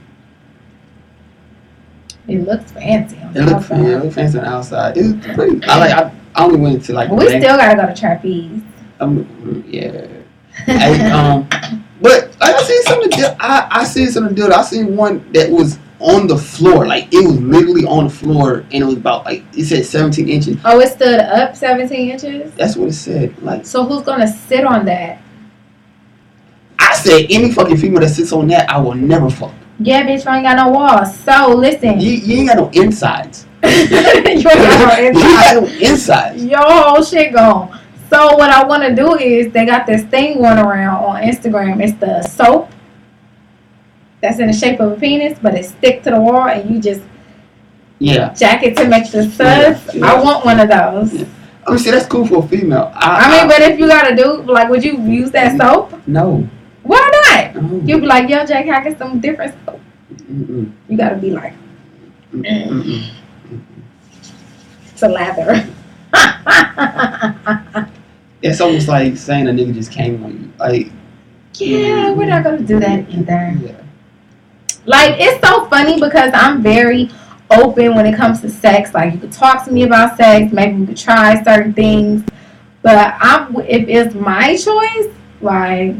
It looks fancy. On It the look outside. fancy on the outside. It's pretty. I only went to like. We still gotta go to Trapeze. Yeah. Hey, but like I seen some of the I seen some of the dildo. I seen one that was on the floor, like it was literally on the floor, and it was about like it said 17 inches. Oh, it stood up 17 inches? That's what it said. Like So who's gonna sit on that? I said, any fucking female that sits on that, I will never fuck. Yeah, bitch, I ain't got no walls. So listen. You ain't got no insides. You ain't got no You inside. got no insides. Your whole shit gone. So what I want to do is they got this thing going around on Instagram. It's the soap that's in the shape of a penis, but it stick to the wall, and you just Yeah. jack it to make the suds. Yeah. I want one of those. Yeah. I mean, see, that's cool for a female. I mean, but if you gotta do like, would you use that soap? No. Why not? No. You'd be like, yo, Jack, I get some different soap. Mm-mm. You gotta be like, Mm-mm. to lather. It's almost like saying a nigga just came on you. Like, Yeah, we're not gonna do that either. yeah. Like, it's so funny because I'm very open when it comes to sex. Like, you could talk to me about sex. Maybe we could try certain things. But if it's my choice, like,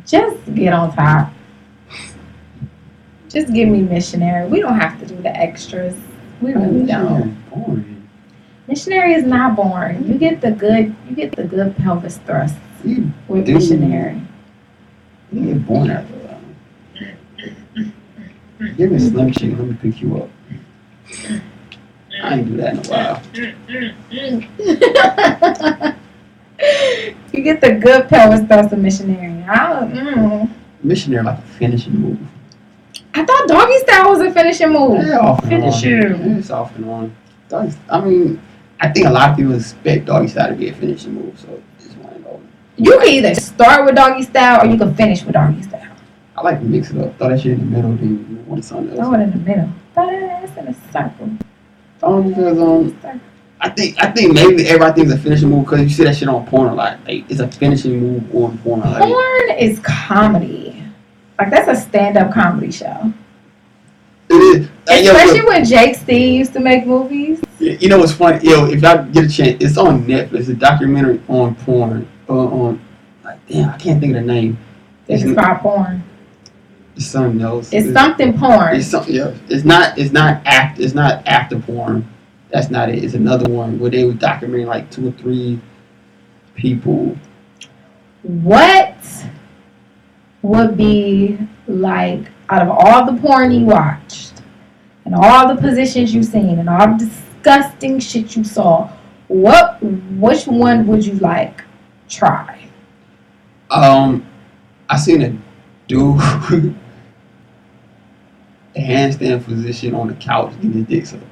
just get on top. Just give me missionary. We don't have to do the extras. We really don't. Boring. Missionary is not boring. You get the good pelvis thrust You with do. missionary. get boring after a while. Give me a Slim Chicken. Let me pick you up. I ain't do that in a while. You get the good pelvis thrust of missionary. Missionary like a finishing move. I thought doggy style was a finishing move. Yeah, off and Finish on. you. It's off and on. I mean, I think a lot of people expect doggy style to be a finishing move, so it's one of those. You can either start with doggy style or you can finish with doggy style. I like to mix it up. Throw that shit in the middle, then you want something else. Throw it in the middle. Throw that ass in a circle. Because I think maybe everybody thinks a finishing move because you see that shit on porn a lot. Like it's a finishing move on porn. Like, Porn is comedy. Like that's a stand-up comedy show. it is. Especially when Jake Steve used to make movies. You know what's funny? Yo, if y'all get a chance, it's on Netflix. It's a documentary on porn. On like damn, I can't think of the name. It's about porn. It's something else. It's something porn. It's something. Yeah. It's not after porn. That's not it. It's another one where they were documenting like 2 or 3 people. What would be like out of all the porn you watched and all the positions you seen and all the disgusting shit you saw, which one would you like try? I seen a dude a handstand position on the couch getting his dick sucked.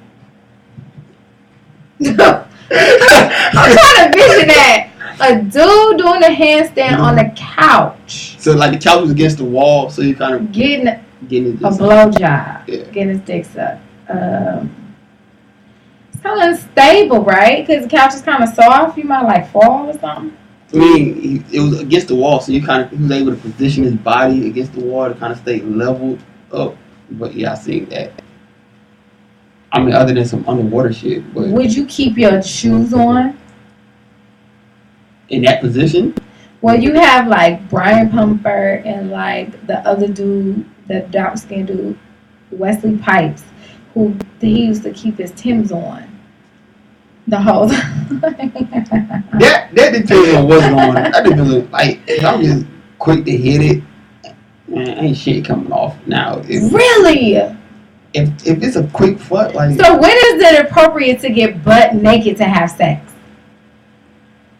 I'm trying to vision that. A dude doing a handstand on the couch. So like the couch was against the wall, so you kind of Getting a his dick sucked. blowjob. Yeah. Getting his dick sucked. It's kind of unstable, right? Because the couch is kind of soft. You might like fall or something. I mean, it was against the wall, so he was able to position his body against the wall to kind of stay leveled up. But yeah, I seen that. I mean, other than some underwater shit, but Would you keep your shoes on? in that position, Well, you have like Brian Pumper and like the other dude, the dark skinned dude, Wesley Pipes, who he used to keep his Timbs on the whole time. that depends on what's going on. That depends on, like, if I'm just quick to hit it, man, ain't shit coming off now. Really? If it's a quick fuck, like, So when is it appropriate to get butt naked to have sex?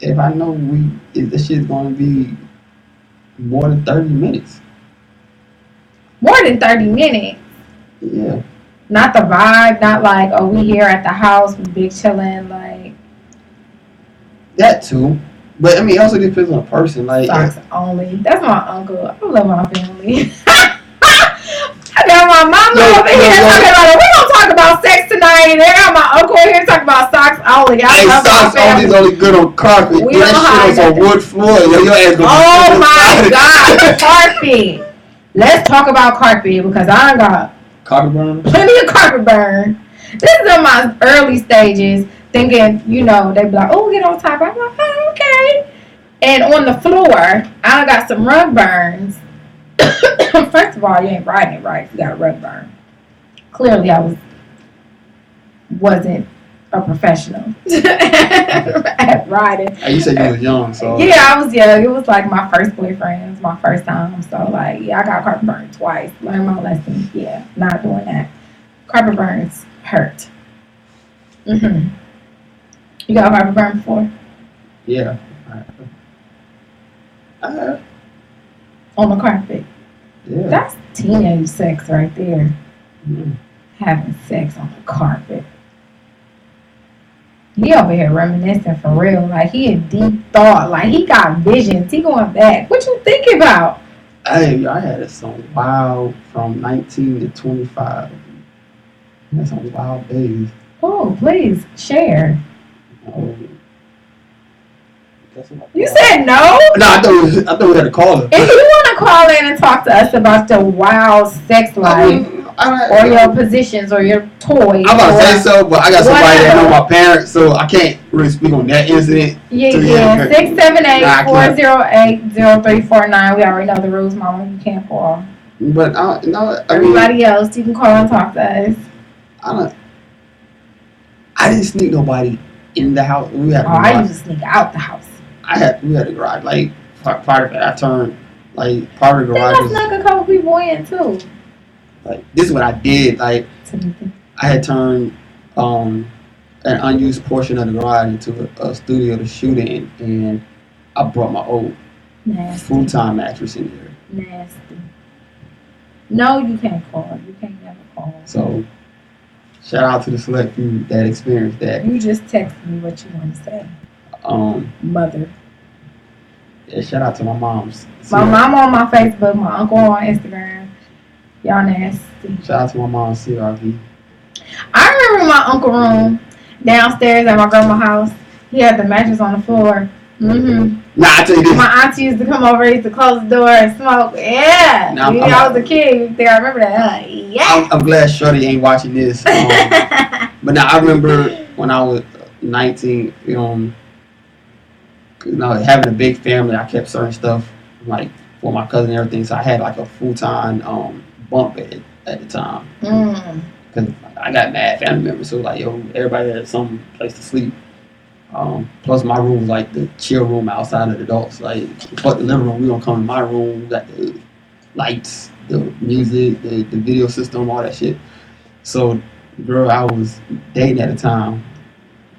if I know if this shit's gonna be more than 30 minutes, More than 30 minutes. yeah. Not the vibe, not like, oh, we here at the house, we big chilling, like That too. But I mean, it also depends on the person. Like, socks only. That's my uncle. I love my family. I got my mama over here talking about it. We don't talk about sex tonight. And I got my uncle here talking about socks only. I hey, love socks my family. only is only good on carpet. We That don't shit hide on some wood floor. Yo, your ass gonna Oh be my outside. God, carpet. Let's talk about carpet because I got Carpet burn. plenty of carpet burn. This is in my early stages, thinking, you know, they be like, oh, get on top. I'm like, oh, okay. And on the floor, I done got some rug burns. First of all, you ain't riding it right if you got a rug burn. Clearly, I wasn't a professional at riding. Hey, you said you was young, so Yeah, I was young. It was like my first boyfriend. It was my first time. So, like, yeah, I got carpet burn twice. Learned my lesson. Yeah, not doing that. Carpet burns hurt. You got carpet burn before? yeah. On the carpet. Yeah. That's teenage sex right there. Mm. Having sex on the carpet. He over here reminiscing for real. Like, he in deep thought. Like, he got visions. He going back. What you thinking about? Hey, I had some wild from 19 to 25. That's some wild days. Oh, please, share. That's what- You said no? No, I thought we had a caller. If you want to call in and talk to us about your wild sex life, or your positions, or your toys, I'm about to say or- so, but I got somebody that know whatever. my parents, so I can't really speak on that incident. Yeah, So, yeah. okay. 678-408-0349. We already know the rules, Mama. You can't call. But no, I mean, Everybody else, you can call and talk to us. I didn't sneak nobody in the house. We had Oh, I used to sneak out the house. we had a garage. Like part of it, I turned like part of the Then garage I was snuck a couple people in too. Like, this is what I did. Like, I had turned an unused portion of the garage into a studio to shoot in, and I brought my old futon mattress in there. Nasty. No, you can't call. You can't never call. So, shout out to the select few that experienced that. You just text me what you want to say. Mother. Yeah, shout out to my moms. My mom on my Facebook, my uncle on Instagram. Y'all nasty. Shout out to my mom, CRV. I remember my uncle room downstairs at my grandma's house. He had the mattress on the floor. Mm-hmm. Nah, I tell you this. My auntie used to come over, used to close the door and smoke. Yeah. Nah, I was a kid. You think I remember that? Yeah. I'm glad Shorty ain't watching this. But now I remember when I was 19, having a big family, I kept certain stuff like for my cousin and everything. So I had like a futon bunk bed at the time. Because I got mad family members, so like, everybody had some place to sleep. Plus my room was like the chill room outside of the adults. Like, fuck the living room, we gonna come in my room. We got the lights, the music, the video system, all that shit. So, girl I was dating at the time,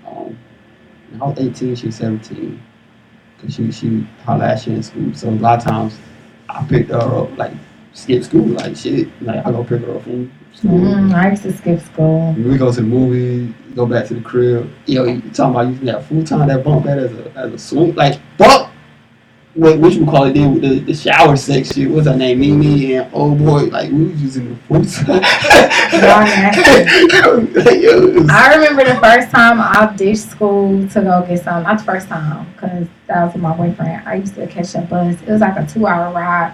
I was 18, she was 17. Cause she her last year in school. So a lot of times I picked her up, like skip school, like shit. Like I go pick her up from school. I used to skip school. We go to the movie, go back to the crib. You talking about using that futon, that bunk bed as a swing, like fuck. What you call it then with the shower section? What's her name? Mimi and old boy. Like we was using the futon. I remember the first time I ditched school to go get something. Not the first time, because that was with my boyfriend. I used to catch a bus. It was like a 2-hour ride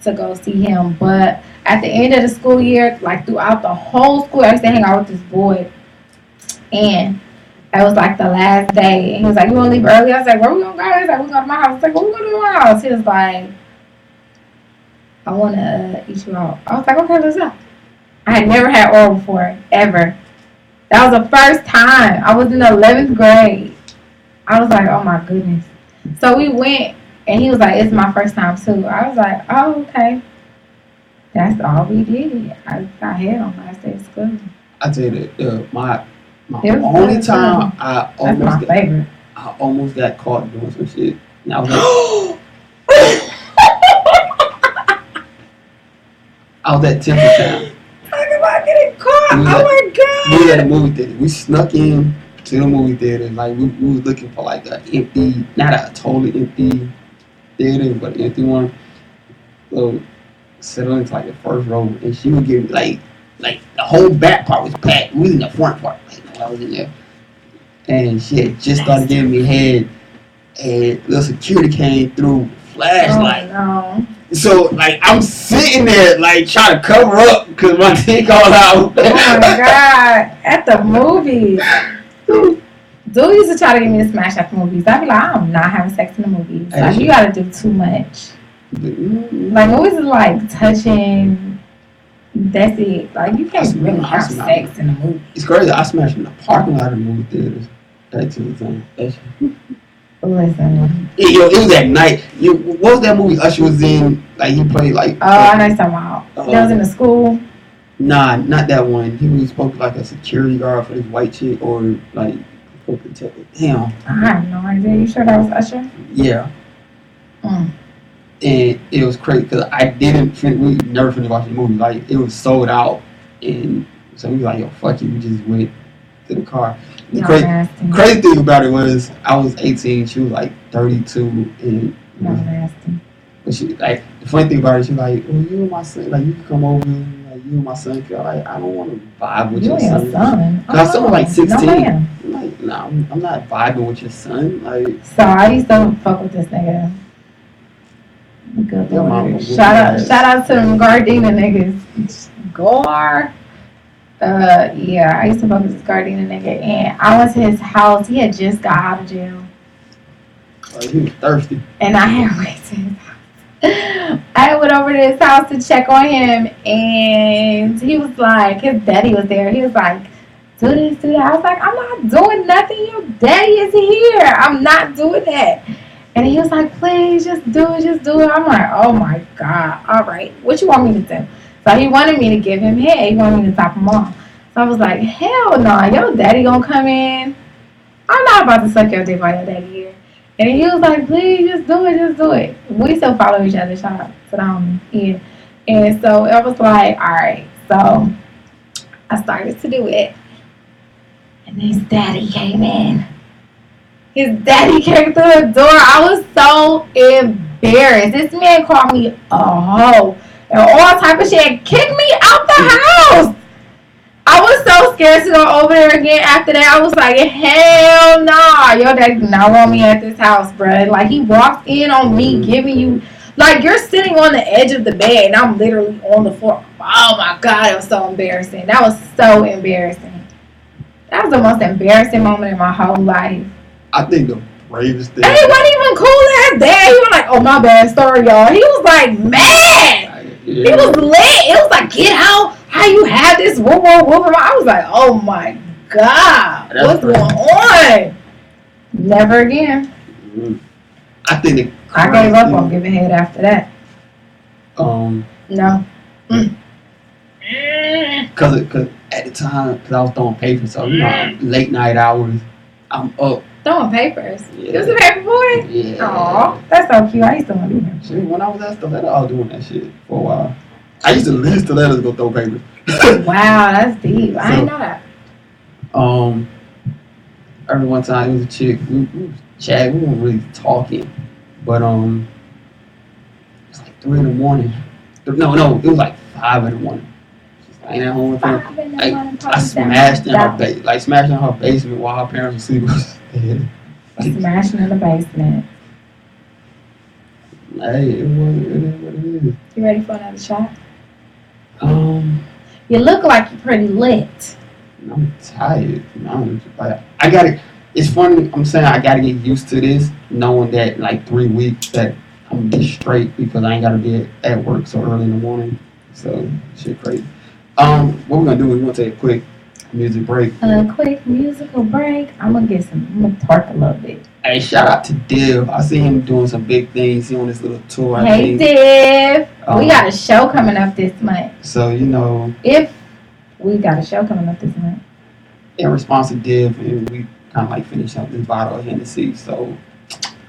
to go see him. But at the end of the school year, like throughout the whole school, I used to hang out with this boy. And it was like the last day. And he was like, you want to leave early? I was like, where we going to go? He was like, we're going to my house. I was like, where we going to my house? He was like, I want to eat you out. I was like, okay, let's go. I had never had oral before, ever. That was the first time. I was in the 11th grade. I was like, oh my goodness. So we went, and he was like, it's my first time too. I was like, oh, okay. That's all we did. I got head on last day of school. I tell you that my only time I almost got caught doing some shit. And I was like, I was at Temple Town. Talk about getting caught. Oh my God. We was at a movie theater. We snuck in to the movie theater. Like we was looking for like an empty, not a totally empty theater, but an empty one. So settled into like the first row, and she would give me like the whole back part was packed. We was in the front part. Like I was in there, and she had just started giving me head, and the security came through, flashlight. Oh, no. So like I'm sitting there like trying to cover up because my dick all out. Oh my God! At the movies, dude used to try to get me to smash at the movies. I'd be like, I'm not having sex in the movies. Like you got to do too much. Like movies is like touching. That's it. Like you can't really have sex in a movie. It's crazy. I smashed in the parking lot of the movie theaters. That's the thing. Listen. It was at night. What was that movie Usher was in? Like he played like. Oh, I know you're talking about. That was in the school. Nah, not that one. He was supposed to be like a security guard for this white chick, or like damn. I have no idea. You sure that was Usher? Yeah. And it was crazy because we never finished watching the movie. Like it was sold out, and so we was like, yo, fuck it. We just went to the car. The crazy thing about it was I was 18, she was like 32, and nasty. But she like the funny thing about it, she was like, oh, you and my son, like you can come over, like you and my son. Like I don't want to vibe with your son. Cause I was like 16. No, I'm like, nah, I'm not vibing with your son. Like so I used to fuck with this nigga. Good Lord. Shout out to them Gardena niggas. Gar. Yeah, I used to fuck with this Gardena nigga, and I went to his house. He had just got out of jail. Oh, he was thirsty. And I had went to his house. I went over to his house to check on him, and he was like, his daddy was there. He was like, do this, do that. I was like, I'm not doing nothing. Your daddy is here. I'm not doing that. And he was like, please, just do it, just do it. I'm like, oh my God. All right. What you want me to do? So he wanted me to give him head. He wanted me to top him off. So I was like, hell no, your daddy gonna come in. I'm not about to suck your dick while your daddy here. And he was like, please, just do it. We still follow each other, shout out to the homie. Yeah. And so it was like, all right. So I started to do it. And his daddy came in. His daddy came through the door. I was so embarrassed. This man called me a hoe and all type of shit and kicked me out the house. I was so scared to go over there again after that. I was like, hell nah. Your daddy did not want me at this house, bruh. Like, he walked in on me giving you, like, you're sitting on the edge of the bed and I'm literally on the floor. Oh my God, it was so embarrassing. That was so embarrassing. That was the most embarrassing moment in my whole life. I think the bravest thing. And he wasn't even cool as that. He was like, oh my bad, sorry y'all. He was like mad. Yeah. He was lit. It was like, get out. How you have this? Whoop. I was like, oh my God. What's going on? Never again. I think I gave up on giving head after that. No. Cause at the time, cause I was throwing papers, so you know, late night hours, I'm up. Throwing papers. Yeah. You was a paper boy? Yeah. Aw, that's so cute. I used to want to do that. Shit, when I was at Stiletto, I was doing that shit for a while. I used to leave Stiletto to go throw papers. Wow, that's deep. I didn't know that. Every one time it was a chick. We was chatting. We weren't really talking, but it was like 3 in the morning. No, it was like 5 in the morning. She's laying at home with her. I smashed in her basement while her parents were sleeping. Smashing in the basement. Hey, it is what it is. You ready for another shot? You look like you're pretty lit. I'm tired. I gotta. It's funny. I'm saying I gotta get used to this, knowing that like 3 weeks that I'm gonna be straight because I ain't gotta be at work so early in the morning. So shit crazy. What we're gonna do is we're gonna take a quick music break. A quick musical break. I'm gonna twerk a little bit. Hey, shout out to Div. I see him doing some big things. He on this little tour. Hey, Div. We got a show coming up this month. So We got a show coming up this month. In response to Div, and we kind of like finish up this bottle of Hennessy. So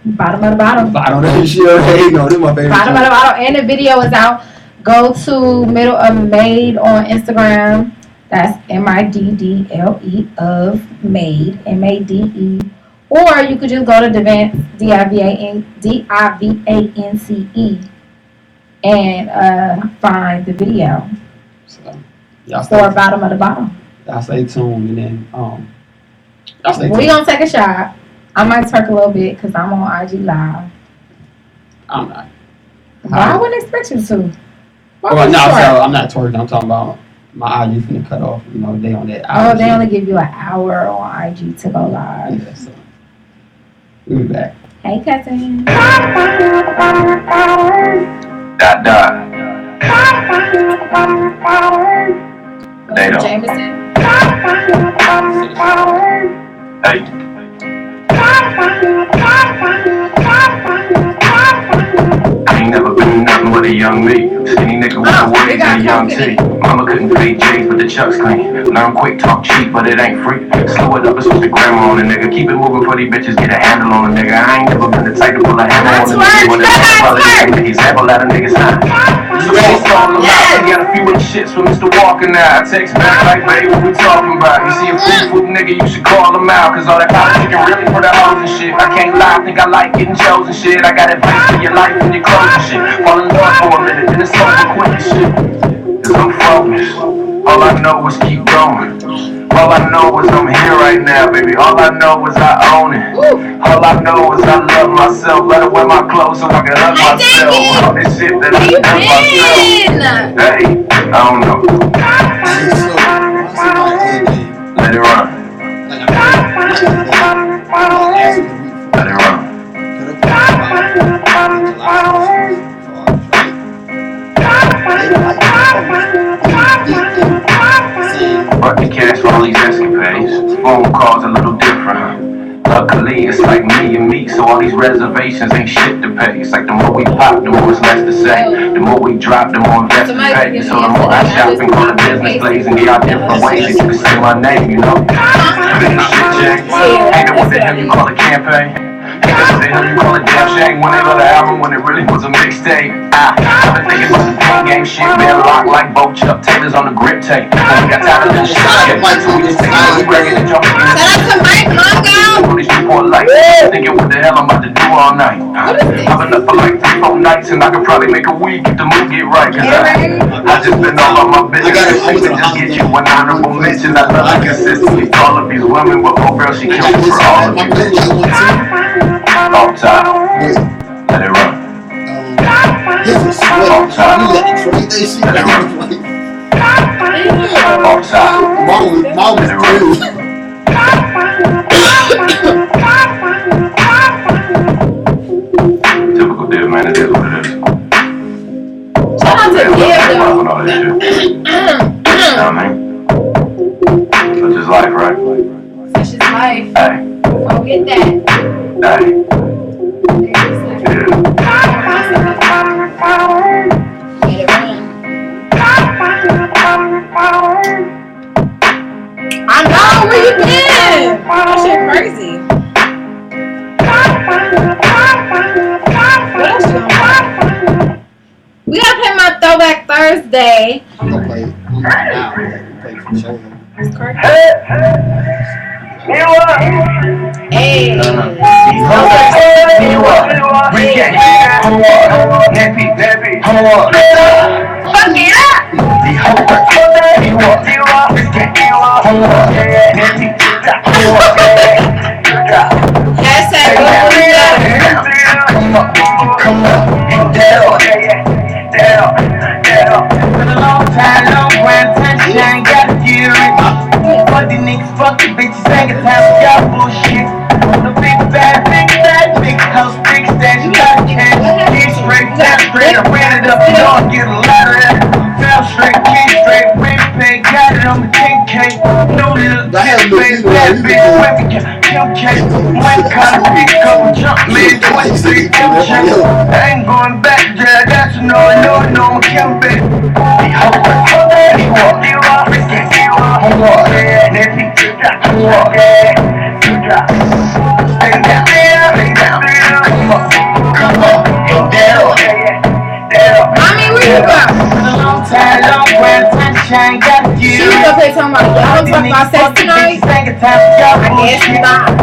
Bottom of the bottle. Bottom of the show. There you go. This is my favorite. Bottom of the bottle. And the video is out. Go to Middle of Made on Instagram. That's MIDDLE of Made. MADE. Or you could just go to Divance, DIVANCE, and find the video. So, y'all For Bottom of the Bottle. Y'all stay tuned, and then y'all stay tuned. We gonna take a shot. I might twerk a little bit because I'm on IG Live. I'm not. I wouldn't expect you to. I'm not twerking. I'm talking about my IG finna cut off. You know, they on that hour. Oh, they only give you an hour on IG to go live. Yeah, so we'll be back. Hey, cousin. Potato. Jameson. Hey. I ain't never been nothing but a young me. Skinny nigga with the waves and a young T. Mama couldn't feed J's, but the chuck's clean. Learn quick, talk cheap, but it ain't free. Slow it up, it's with the grammar on a nigga. Keep it moving for these bitches, get a handle on a nigga. I ain't never been the type to pull a hammer on a nigga. When it's example out a nigga's time. Yes. Got a few of the shits with Mr. Walker now. I text back like, baby, what we talking about? You see a fool nigga, you should call him out. Cause all that politicking really for the hoes and shit. I can't lie, I think I like getting chosen shit. I got advice for your life and your clothes and shit. Fall in love for a minute, then it's over quick and shit. Cause I'm focused. All I know is keep going. All I know is I'm here right now, baby. All I know is I own it. All I know is I love myself. Let her wear my clothes so I can hug myself. All this shit that I love myself. Hey, I don't know. Let it run. Let it run. But the cash for all these escapades. Phone calls a little different. Luckily, it's like me and me, so all these reservations ain't shit to pay. It's like the more we pop, the more it's less to say. The more we drop, the more investors pay. So the more I shop and go to business plays and get out different ways, that you can say my name, you know? Big shit, Jay. Ain't that what the hell you call a campaign? Ain't that what the hell you call a damn shame when they got an album when it really was a mixtape? I've been thinking about the pain game shit, man, locked like both Chuck Taylors on the grip tape. When we got tired of this shit, we just take it, we bring it and jump again. Shout out to Mike Longo. These people are like, thinking what the hell I'm about to do all night. I've been up for like 3-4 nights and I could probably make a week if the mood get right. Cause I just been all on my business. I could just get you one honorable mention. I love to consistently call up these women, but oh girl, she killed me for all of you. Off top, let it run. Off top, let it run. Typical deal, man. It is what it is. Shout out to Dib though. All this shit. You know what I mean? That's just life, right? Such is life. Hey. Go get that. Hey. Yeah. Get it run. I know where you been. That shit crazy. What else you gonna play? We gotta play my Throwback Thursday. I'm gonna play now. Play for show. It's crazy. You up? Hey. You up? Bring it. Hold on. Nappy. Hold on. Fuck it up! The whole work. You up? Bring it. Hold on. Nappy. Hold on. Hashtag go Come up, and down. Been a long time, long grand sunshine, gotta hear it. Fuck these niggas, fuck these bitches, ain't got time for y'all bullshit. The big house, big stash, lot of cash. Kid straight, down straight, I ran it up, you know I get a lot of that. Fell straight, kid straight, rent pay, got it on the 10K. No little face, bad bitch, women can kill cake. One kind of big couple jump man, 23 kill check. I ain't going back, yeah, that's you know, I'm killing back. He hold up, he walk, risky, hold up, nappy, hold up, stay down, come up, and down. Mommy, where you go? Been a long time, long grand sunshine, gotta She get was it. up here talking about y'all talking about sex tonight. I guess not.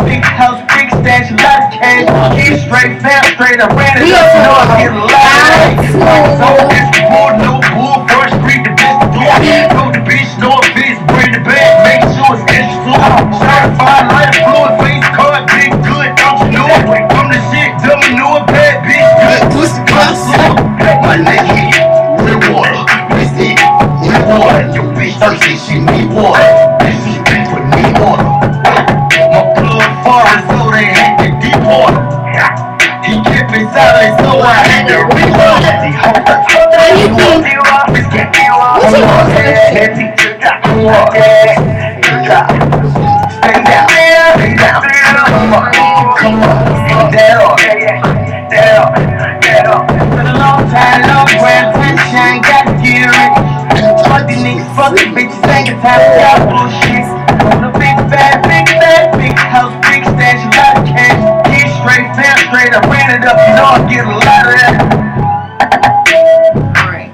Big house, big stash, a lot of cash. Keep straight, fam, straight. I ran it We up, are know I get a lot of so this bull, no bull, first street, the best to do. Go the bitch, no bitch, bring the bag, make sure it's extra slow. Certified, light fluid, face card, big good, don't you know it? I'm the shit, dummy, know a bad bitch, good pussy, my nigga, with water, misty, with water. Your bitch thirsty, she need water. This is bitch with me water. My blood foreign, so they had to deep water. He kept me silent, so I had to rewater. The whole stay down, come on, and down. Been a long time, long grand sunshine, gotta hear it. Fuck these niggas, fuck these bitches, ain't got time for y'all bullshit. The big house, big stash, a lot of cash. Kid straight, fam straight, I ran it up, you know I get a lot of that. Alright.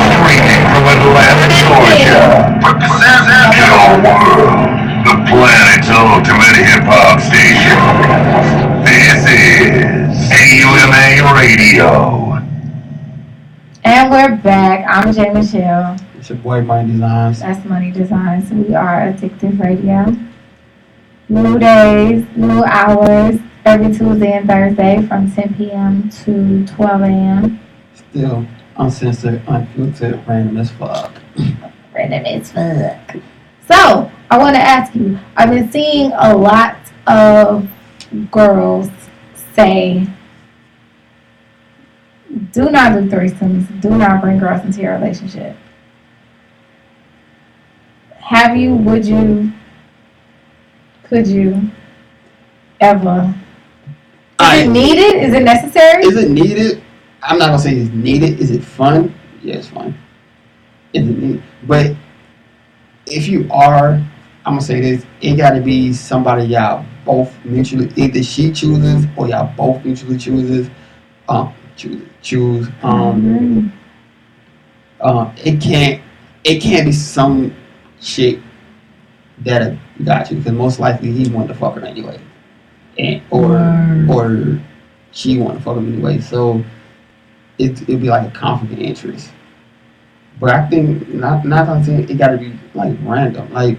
Streaming from Atlanta, Georgia. Represents your world, the planet's ultimate hip-hop station. This is AUMA Radio. And we're back. I'm Jay Michelle. It's your boy Money Designs. That's Money Designs. We are Addictive Radio. New days, new hours, every Tuesday and Thursday from 10 p.m. to 12 a.m. Still uncensored, unfiltered, random as fuck. Random as fuck. So, I want to ask you. I've been seeing a lot of girls say, "Do not do threesomes. Do not bring girls into your relationship." Have you? Would you? Could you ever? Is it needed? Is it necessary? Is it needed? I'm not gonna say it's needed. Is it fun? Yeah, it's fun. Is it needed? But if you are, I'm gonna say this: it got to be somebody y'all both mutually. Either she chooses or y'all both mutually chooses. Choose. It can't be some chick that got you because most likely he wanted to fuck her anyway, and or she wanted to fuck him anyway. So it'd be like a conflict of interest. But I think not I'm saying it got to be like random. Like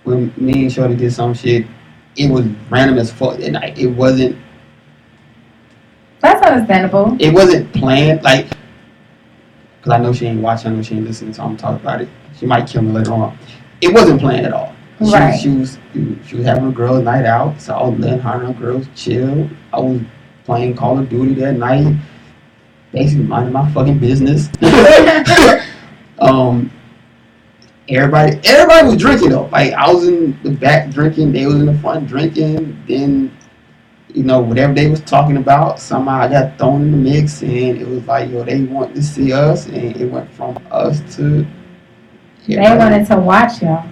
when me and Shorty did some shit, it was random as fuck. And like, it wasn't. That's understandable. It wasn't planned. Like, cause I know she ain't watching, I know she ain't listening, so I'm talking about it. She might kill me later on. It wasn't planned at all. Right. She was having a girls' night out, so I was letting her and her girls chill. I was playing Call of Duty that night, basically minding my fucking business. Everybody was drinking though. Like I was in the back drinking, they was in the front drinking. Then, whatever they was talking about, somehow I got thrown in the mix, and it was like, yo, they want to see us, and it went from us to. They wanted to watch y'all.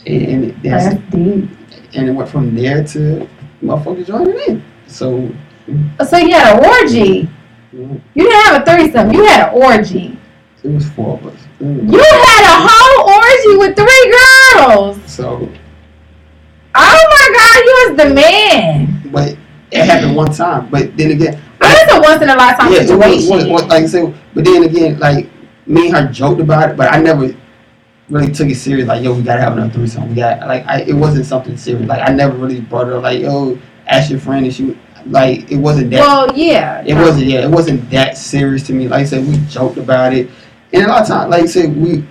And that's deep. And it went from there to motherfuckers joining in. So you had an orgy. You didn't have a threesome. You had an orgy. It was 4 of us. You had a whole orgy with 3 girls. So. Oh my God, you was the man. But it happened one time. But then again. It's a once in a lifetime situation. Like I said, but then again, like me and her joked about it, but I never really took it serious. Like, yo, we gotta have another threesome. It wasn't something serious. Like I never really brought it up. Like, yo, ask your friend if she. Like it wasn't that. Well, yeah. It wasn't. Yeah, it wasn't that serious to me. Like I said, we joked about it, and a lot of times, like I said, we,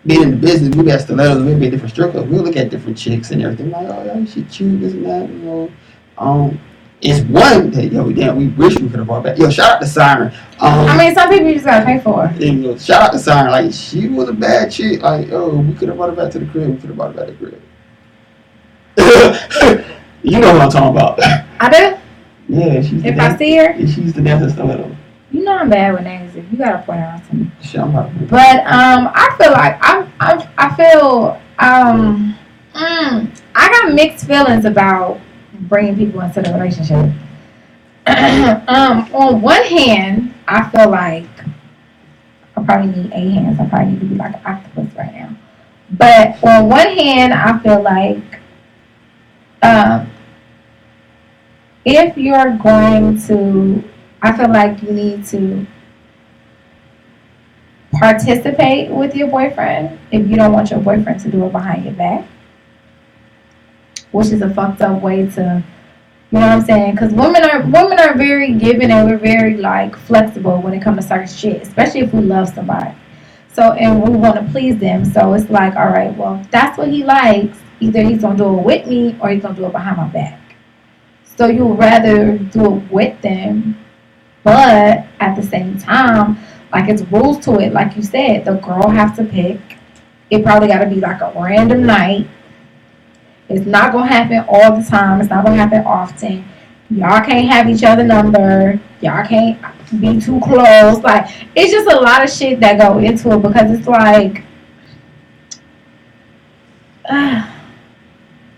being in the business, we be at stilettos, we be at different strip clubs. We look at different chicks and everything. Like, oh yeah, she cute, this and that. It's one that damn, we wish we could have brought back. Yo, shout out to Siren. Some people you just gotta pay for. And, shout out to Siren. Like she was a bad chick. Like, we could have brought her back to the crib. We could have brought her back to the crib. You know what I'm talking about. I do? Yeah, if I see her? She used to dance at stiletto. You know I'm bad with names. If you gotta point her out to me. Shit, I'm about to. But I feel like I got mixed feelings about bringing people into the relationship. On one hand, I feel like I probably need 8 hands. I probably need to be like an octopus right now. But on one hand, I feel like if you're going to, I feel like you need to participate with your boyfriend if you don't want your boyfriend to do it behind your back, which is a fucked up way to, you know what I'm saying? Because women are very giving, and we're very like flexible when it comes to certain shit, especially if we love somebody. So, and we want to please them. So it's like, all right, well, if that's what he likes, either he's gonna do it with me or he's gonna do it behind my back. So you would rather do it with them, but at the same time, like it's rules to it. Like you said, the girl has to pick. It probably got to be like a random night. It's not gonna happen all the time. It's not gonna happen often. Y'all can't have each other number. Y'all can't be too close. Like it's just a lot of shit that go into it because it's like, yeah,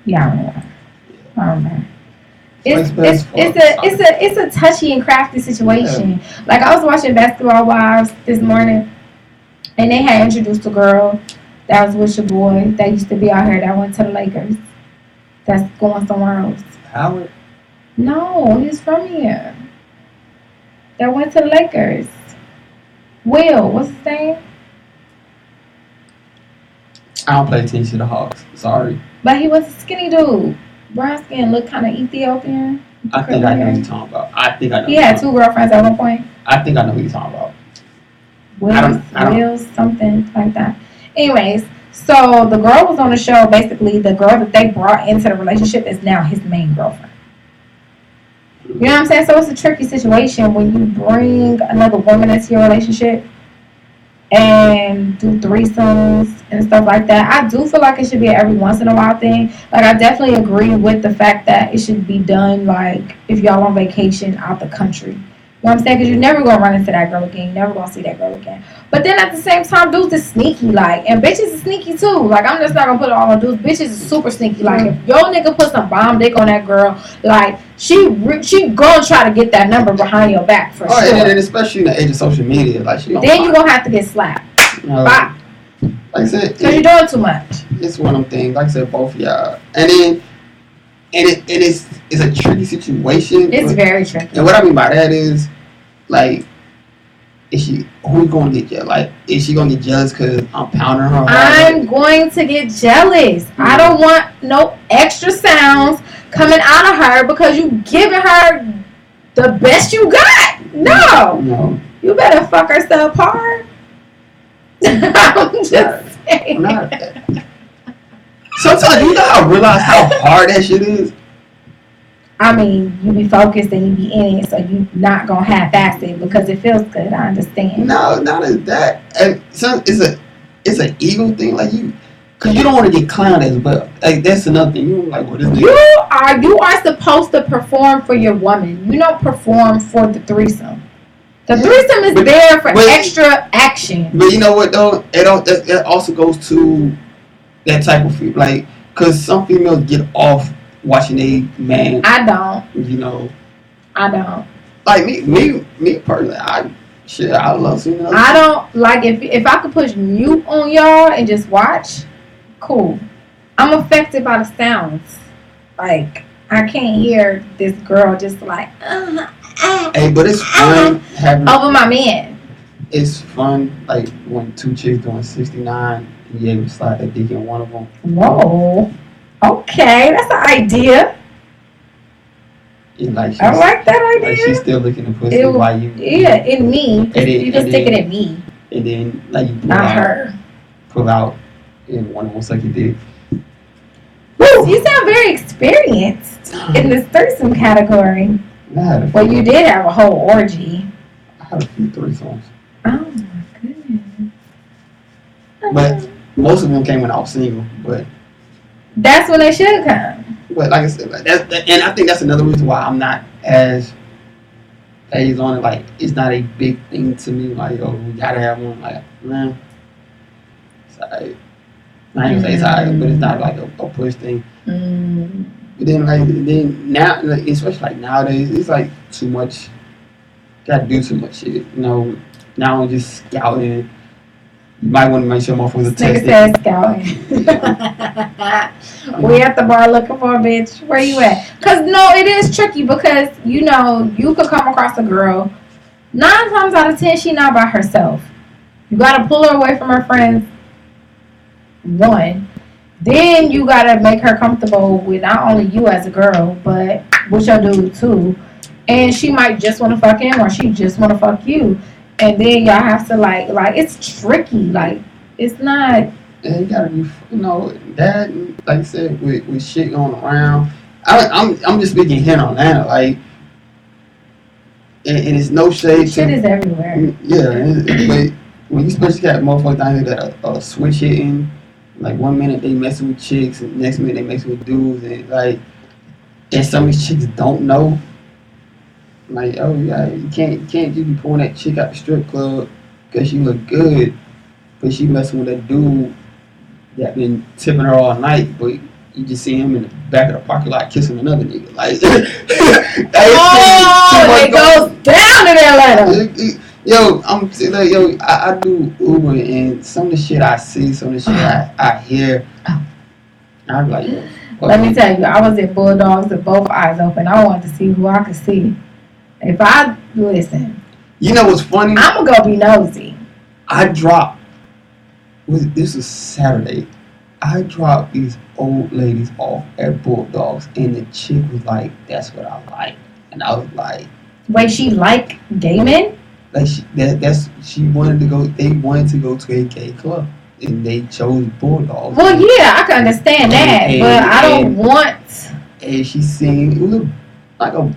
I don't know. It's a touchy and crafty situation. Yeah. Like I was watching Basketball Wives this morning, and they had introduced a girl that was with your boy that used to be out here that went to the Lakers. That's going somewhere else. Howard? No, he's from here. That went to the Lakers. Will, what's his name? I don't pay attention to the Hawks. Sorry. But he was a skinny dude. Brown skin, looked kind of Ethiopian. I think I know what you're talking about. He had 2 girlfriends at one point. I think I know who you're talking about. Will something like that. Anyways, So the girl was on the show. Basically, the girl that they brought into the relationship is now his main girlfriend. You know what I'm saying? So it's a tricky situation when you bring another woman into your relationship and do threesomes and stuff like that. I do feel like it should be an every once in a while thing. Like, I definitely agree with the fact that it should be done, like, if y'all on vacation out the country. You know what I'm saying? Because you're never going to run into that girl again. You're never going to see that girl again. But then at the same time, dudes is sneaky, like, and bitches is sneaky too. Like, I'm just not going to put it all on dudes. Bitches is super sneaky. Like, if your nigga put some bomb dick on that girl, like, she gonna try to get that number behind your back for sure. And especially in the age of social media, like, then you gonna have to get slapped. Bye. Like I said, because you're doing too much. It's one of them things. Like I said, both of y'all, and then it's a tricky situation. It's very tricky. And what I mean by that is, like, who's gonna get jealous? Like, is she gonna get jealous because I'm pounding her? I'm going to get jealous. Mm-hmm. I don't want no extra sounds coming out of her because you giving her the best you got. No. You better fuck herself hard. I'm just saying. Sometimes you gotta realize how hard that shit is. I mean, you be focused and you be in it, so you not gonna half-ass it because it feels good. I understand. No, not as that. And it's an ego thing, like because you don't want to get clowned as well. Like, that's another thing. You like what is it? You are supposed to perform for your woman. You don't perform for the threesome. The threesome is there for extra action. But you know what though? It also goes to that type of feel, like, because some females get off watching a man. I don't. You know. I don't. Like me personally, I love seeing that. I don't like if I could push mute on y'all and just watch. Cool. I'm affected by the sounds. Like, I can't hear this girl just like. Hey, but it's fun having over my man. It's fun, like, when two chicks doing 69 and you able to slide that dick in one of them. Whoa. Okay, that's an idea. Like, I like that idea. Like, she's still looking at pussy while you. Yeah, in me. You just stick it in me. And then, like, you pull out, and one of them suck your dick. Woo! You sound very experienced in this threesome category. Well, you did have a whole orgy. I had a few threesomes. Oh my goodness. But most of them came when I was single. But that's when they should come. But like I said, like and I think that's another reason why I'm not as phased on it. Like, it's not a big thing to me. Like, oh, we gotta have one. Like, man, it's alright. I ain't gonna say it's alright, but it's not like a push thing. But then now, especially like nowadays, it's like too much. Gotta do too much shit. You know, now I'm just scouting. You might want to make sure motherfuckers are tested. Nigga said scouting. We at the bar looking for a bitch. Where you at? Cause no, it is tricky because you know you could come across a girl. 9 times out of 10, she not by herself. You gotta pull her away from her friends. 1. Then you gotta make her comfortable with not only you as a girl, but with your dude too. And she might just want to fuck him, or she just want to fuck you. And then y'all have to like it's tricky. Like, it's not. Yeah, you gotta be, you know, that, like I said, with shit going around. I'm just speaking here on that. Like, and it's no shade. Shit is everywhere. Yeah, but when you especially got motherfuckers down here that are switch hitting. Like, 1 minute they messing with chicks, and next minute they messing with dudes, and like, and some of these chicks don't know. Like, oh yeah, you can't just be pulling that chick out the strip club because she look good, but she messing with that dude that been tipping her all night, but you just see him in the back of the parking lot kissing another nigga. Like, it goes down in Atlanta. Yo, I'm like, I do Uber, and some of the shit I see, some of the shit I hear, I'm like, yo, let me tell you, I was at Bulldogs with both eyes open. I wanted to see who I could see. If I listen, you know what's funny? I'm gonna go be nosy. This was Saturday. I dropped these old ladies off at Bulldogs, and the chick was like, "That's what I like," and I was like, "Wait, she like gay men?" Like, she wanted to go. They wanted to go to a gay club. and they chose Bulldogs. Well, yeah, I can understand that, but I don't want. And she seen it was like a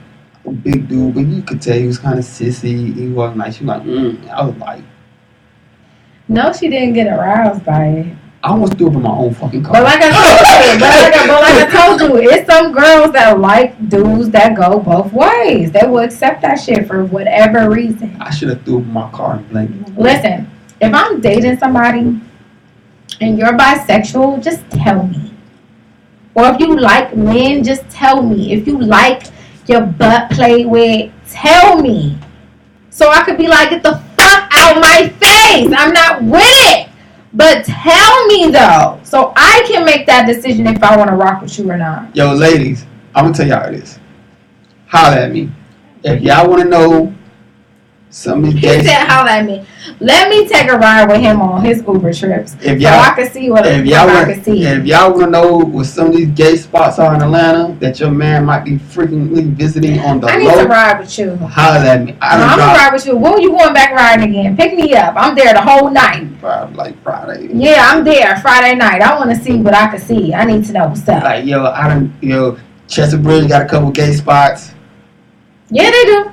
big dude, but you could tell he was kind of sissy. He wasn't like she was like. I was like, No, she didn't get aroused by it. I almost threw up in my own fucking car. But like I told you, it's some girls that like dudes that go both ways. They will accept that shit for whatever reason. I should have threw up in my car and blanked. Listen, if I'm dating somebody and you're bisexual, just tell me. Or if you like men, just tell me. If you like your butt played with, tell me. So I could be like, get the fuck out my face. I'm not with it. But tell me though, so I can make that decision if I want to rock with you or not. Yo, ladies, I'm gonna tell y'all this. Holla at me if y'all want to know some of these He gay. said, "Holla at me. Let me take a ride with him on his Uber trips, If so y'all, I can see what if I y'all can see." if y'all want to know what some of these gay spots are in Atlanta that your man might be frequently visiting on the I need to low, ride with you. holla at me. I'm gonna ride with you. When you going back riding again? Pick me up. I'm there the whole night. Like Friday. Yeah, I'm there Friday night. I want to see what I can see. I need to know what's up. Like Chester Bridge got a couple gay spots. Yeah, they do.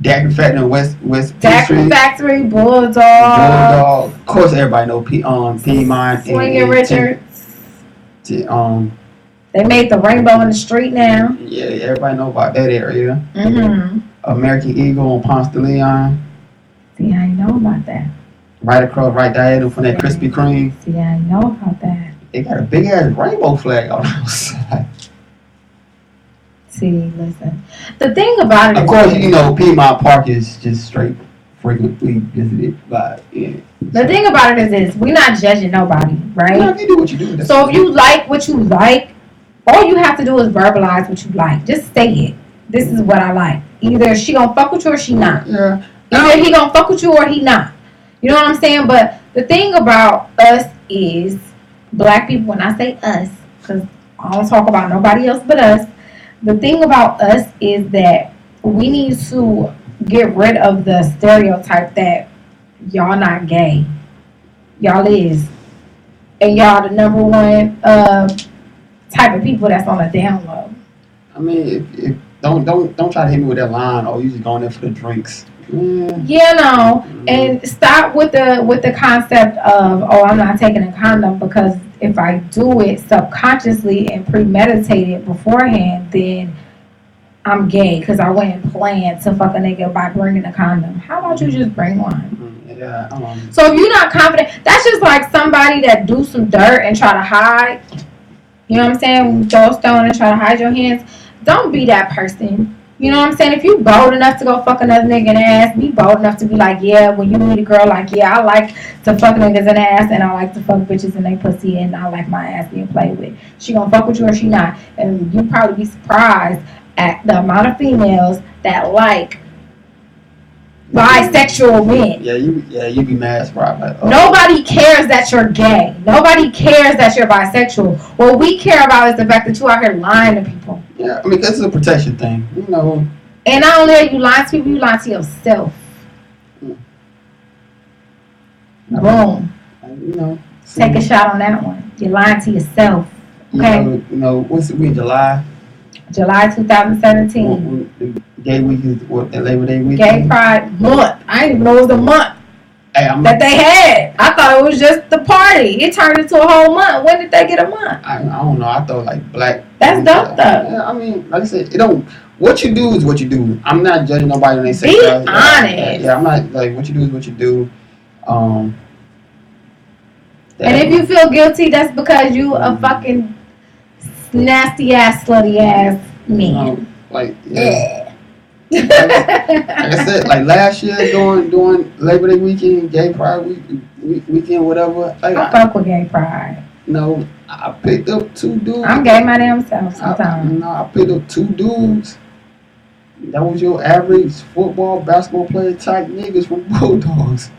Daiquiri Factory in West Daiquiri Street. Factory, Bulldog. Of course, everybody know Piedmont. Swinging Richards. And They made the rainbow in the street now. yeah, everybody know about that area. Mm-hmm. American Eagle on Ponce de Leon. See, I know about that. Right across, right diagonal from that Krispy Kreme. See, I know about that. They got a big ass rainbow flag on the outside. See, listen. The thing about it Of is, course, Piedmont Park is just straight frequently visited by. Yeah. the thing about it is this: we're not judging nobody, right? Yeah, you do what you do. So if you like what you like, all you have to do is verbalize what you like. Just say it. This is what I like. Either she gonna fuck with you or she not. Yeah. Either he gonna fuck with you or he not. You know what I'm saying? But the thing about us is, black people, when I say us, because I don't talk about nobody else but us, the thing about us is that we need to get rid of the stereotype that y'all not gay. Y'all is. And y'all the number one type of people that's on the down low. I mean, if don't try to hit me with that line. Oh, you just going there for the drinks. Yeah, no, and stop with the concept of, oh, I'm not taking a condom, because if I do it subconsciously and premeditated beforehand, then I'm gay because I went and planned to fuck a nigga by bringing a condom. How about you just bring one? Yeah. So if you're not confident, that's just like somebody that do some dirt and try to hide. You know what I'm saying? Throw a stone and try to hide your hands. Don't be that person. You know what I'm saying? If you bold enough to go fuck another nigga in the ass, be bold enough to be like, yeah, when you meet a girl, like, yeah, I like to fuck niggas in the ass, and I like to fuck bitches in their pussy, and I like my ass being played with. She gonna fuck with you or she not. And you probably be surprised at the amount of females that like bisexual men. Yeah, you be mad surprised. Like, Nobody cares that you're gay. Nobody cares that you're bisexual. What we care about is the fact that you out here lying to people. Yeah, I mean, this is a protection thing, And not only are you lying to people, you lying to yourself. Boom. Take a shot on that one. You're lying to yourself. Okay. What's we in July? July 2017. The gay week is what? The Labor Day week. Gay Pride month. I didn't even know it was a month that they had. I thought it was just the party. It turned into a whole month. When did they get a month? I don't know. I thought like black. That's dope though. Yeah, I mean, like I said, it don't. What you do is what you do. I'm not judging nobody when they say. Be honest. honest. I'm not like what you do is what you do. And if you feel guilty, that's because you a fucking nasty ass, slutty ass man. Like I said, like last year during Labor Day weekend, Gay Pride weekend, whatever. Like, I fuck with Gay Pride. I picked up 2 dudes. I'm gay my damn self sometimes. I picked up 2 dudes. That was your average football, basketball player type niggas from Bulldogs.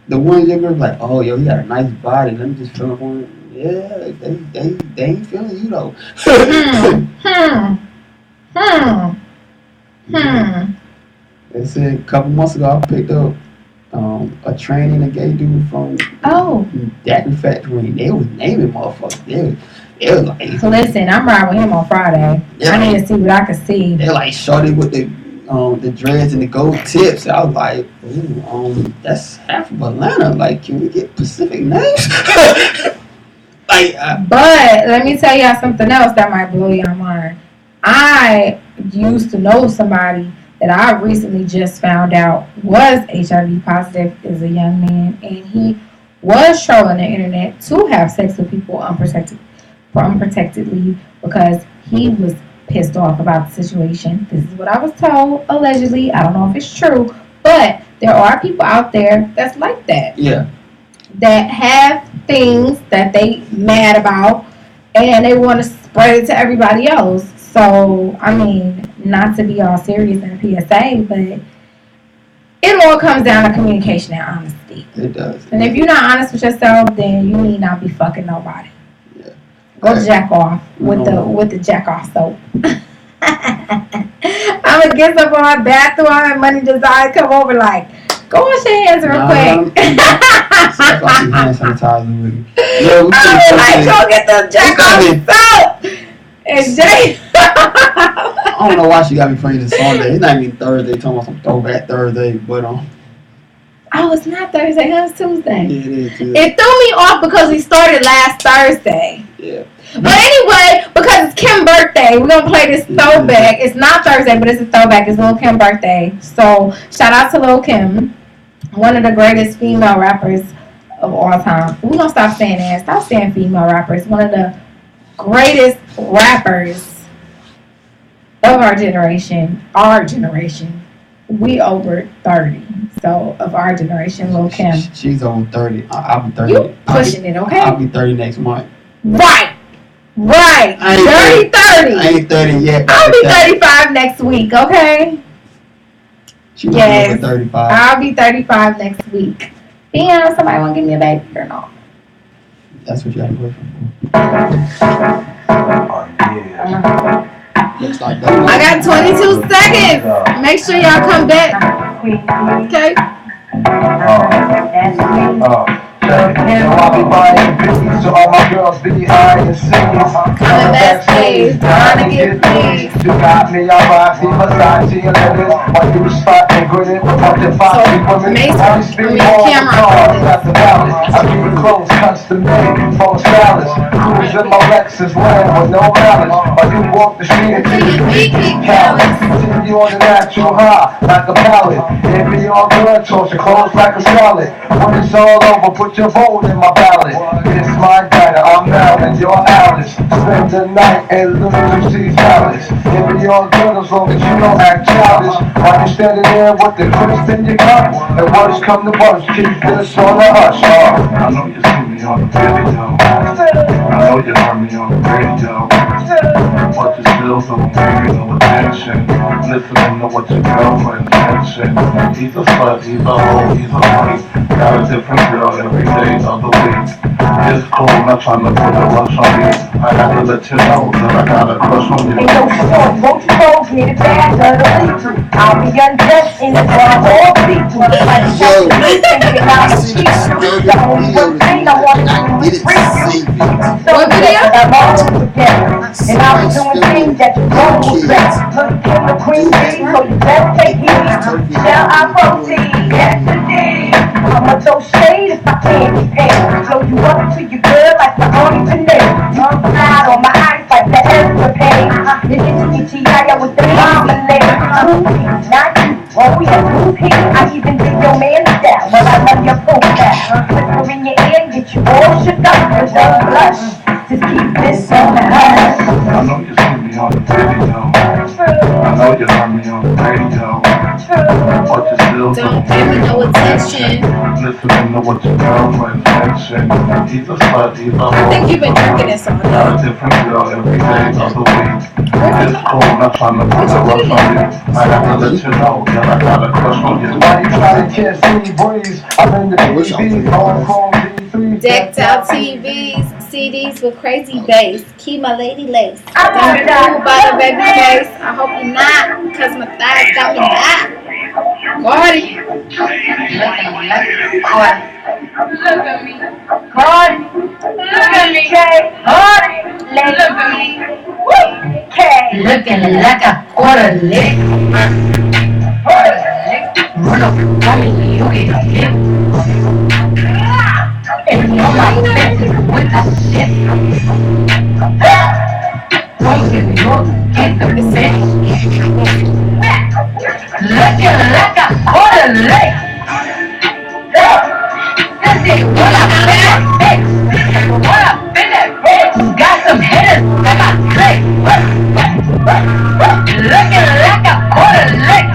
The ones your girl like, oh, yo, he got a nice body. Let me just feel up on it. Yeah, they ain't feeling you though. They said a couple months ago I picked up a training a gay dude from Oh, that factory. They was naming motherfuckers. They was like, listen, I'm riding with him on Friday. I need to see what I can see. they like shorty with the dreads and the gold tips. I was like, ooh, that's half of Atlanta. Like, can we get specific names? Like, But let me tell y'all something else that might blow your mind. I used to know somebody that I recently just found out was HIV positive as a young man, and he was trolling the internet to have sex with people unprotectedly because he was pissed off about the situation. This is what I was told, allegedly. I don't know if it's true, but there are people out there that's like that. yeah. That have things that they mad about and they want to spread it to everybody else. So, I mean, not to be all serious in a PSA, but it all comes down to communication and honesty. It does. And if you're not honest with yourself, then you need not be fucking nobody. Yeah. Go jack off with the jack off soap. I'm gonna get up on my bathroom and Money Design come over like, go wash your hands real quick. Stuff like your hand sanitizer with me. Yeah, we I go get the jack off soap. And Jay. I don't know why she got me playing this Sunday. It's not even Thursday. Talking about some throwback Thursday, but Oh, it's not Thursday. It was Tuesday. yeah, it is. Yeah. It threw me off because we started last Thursday. Yeah. But anyway, because it's Kim's birthday, we're gonna play this throwback. It's not Thursday, but it's a throwback. It's Lil' Kim's birthday. So shout out to Lil' Kim, one of the greatest female rappers of all time. We're gonna stop saying that. Stop saying female rappers. One of the greatest rappers of our generation. We over 30. So of our generation, Lil' Kim. She's over 30. I'll be 30. You pushing it, okay? I'll be 30 next month. Right. I ain't 30. I ain't 30 yet. I'll be 35 next week, okay? She was Yes. over 35. I'll be 35 next week. Damn, somebody want to give me a baby or not? That's what you had to wait for. Looks like that. I got 22 seconds. Make sure y'all come back. Okay? I'll be buying bitches, so all my girls be high and singing. Coming backstage, trying to get paid. You got me, I ride the Versace and letters. While you spot and grinning, up the foxy women. I spin all the cars at the palace. I keep it close, custom made, full stylish. Cruise in my Lexus land with no malice. While you walk the street until your feet get callous. Till you on the natural high, like a pallet. It be all good, toss your clothes like a salad. When it's all over, put your vote in my ballot. It's my data, I'm Maryland, you're Alice. Spend the night and look to see Alice. It be all good as long as you don't act childish. While you standing there with the crisp in your cup, and words come to words, keep this on the hush. I know you see me on the video. I know you heard me on the radio. But you still don't pay no attention. Listening to what your girlfriend mentioned. He's a slut, he's a hoe, he's a freak. Got a different girl every day of the week. It's cool, not trying to put a rush on you. I had to let you know that I got a crush on you. Ain't no short, won't you close me the bag of the week? I'll be undressed in the bar all week. Like the show, thinking out the street. The only one thing I want to do is freak you. What video? I'm all together. And I was doing things that you don't regret. Look in the queen bee, so you better take heed. Shall I proceed? Yes, indeed. I'ma throw shade if I can't be paid. Blow you up to your girl like the only grenade. Drunk slide on my eyes like the escapade. This is G.I. with the marmalade. Not you. When we have blue pink, I even did your man down. Well, I love your profile. Whisper in your ear, get you all shook up. But don't blush. Just keep this on the hush. I know you see me on the video. I know you heard me on the radio. But you still Don't pay me no attention. Listening to what your girlfriend mentioned. He's a slut, he's a hoe. I think you've been drinking this all Got a day. different girl every day of the week. It's cool, not trying to put a rush on you. I have to let you know that I got a crush on you. Why you trying to kiss me, breeze? I'm in the TV, on Chrome D3. Decked out TVs, CDs with crazy bass. Keep my lady lace. I'm Don't be not fooled by the baby face. I hope you're not, cause my thighs got me hot. Cardi. Look at me. Cardi. Look at me. Cardi. Look at me. Looking like a quarter lick. Run up on me, you get hit. And you're my bitch with the shit. Broken, you get the bitch. Looking like a quarter lick. Sissy, what up, bitch? What up, bitch? Got some hitters that got slick. Looking like a quarter lick.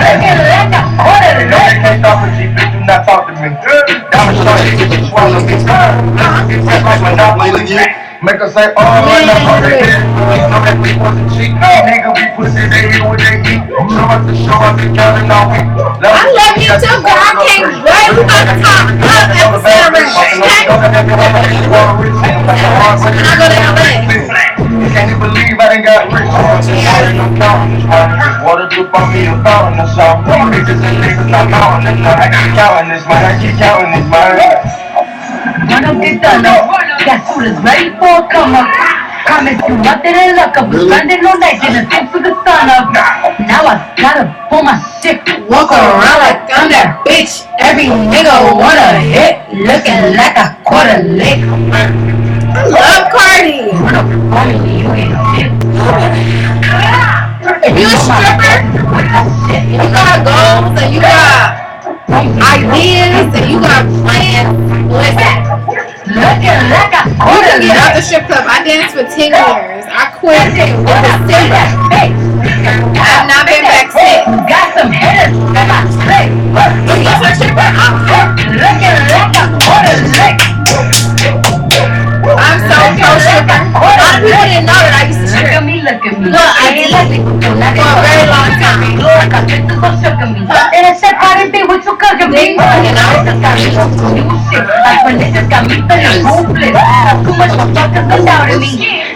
Looking like a quarter No, they lick. can't stop with you, bitch, do not talk to me. Diamond short, you swallow me. It's like Monopoly. Make her say, oh, I know how they did. You know that we wasn't cheap. Nigga, we pussy, they hear what they eat. Show us the counting all week. I love you too, girl. I can't wait for the top up episode. I go to LA. Can't even believe I done got rich. Water drip on me, I'm falling the song. Bitches and niggas not knowing this. I keep counting this, man. I keep counting this, man. Run up this thunder. Guess who is ready for a come up? Promise you nothing in luck up. Was grinding all night, didn't think for the sun up. Now I gotta pull my shit. Walk around like I'm that bitch. Every nigga wanna hit. Looking like a quarter lick. I love Cardi. Run up on me, you get hit. If you a stripper, you got goals and you got ideas and you got plans, listen. Looking like a You quarter can get out the lick. strip club. I danced for 10 years. I quit in December. I've not been back since. Got some hitters that got slick. If you're a stripper, Looking like a quarter lick. I'm so pro-stripper. A lot of people didn't know that I used to Look strip. at me, look at me. Look, I did for a very long time. Look, I think this gon' shook me. And I said, how did they what you cooking me? You know? This got me on some new shit. Like when they just got me feeling hopeless. Too much motherfuckers been doubting me.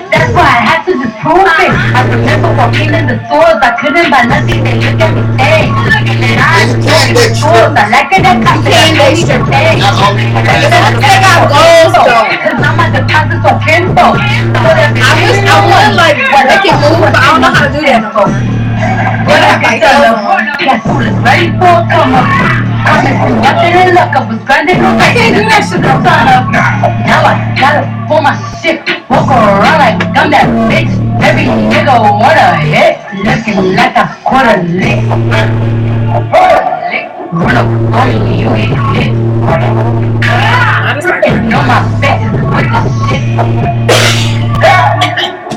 That's why I had to just prove it. I remember walking in the stores, I couldn't buy nothing. They look at me, hey. And I was in the stores, I like it, I got Can they strip? They got goals though. Cause now my deposits on Kinto. I would like make it move, but I don't know how to do that no more. What up, my son? Guess who is ready for a come up? Promise you nothing in luck up. Was grinding all night. can't do that shit no sun up. Now I gotta pull my shit. Walk around like I'm that bitch. Every nigga wanna hit. Looking like a quarter lick. Run up on me, you get hit. I just like And on my face with the shit.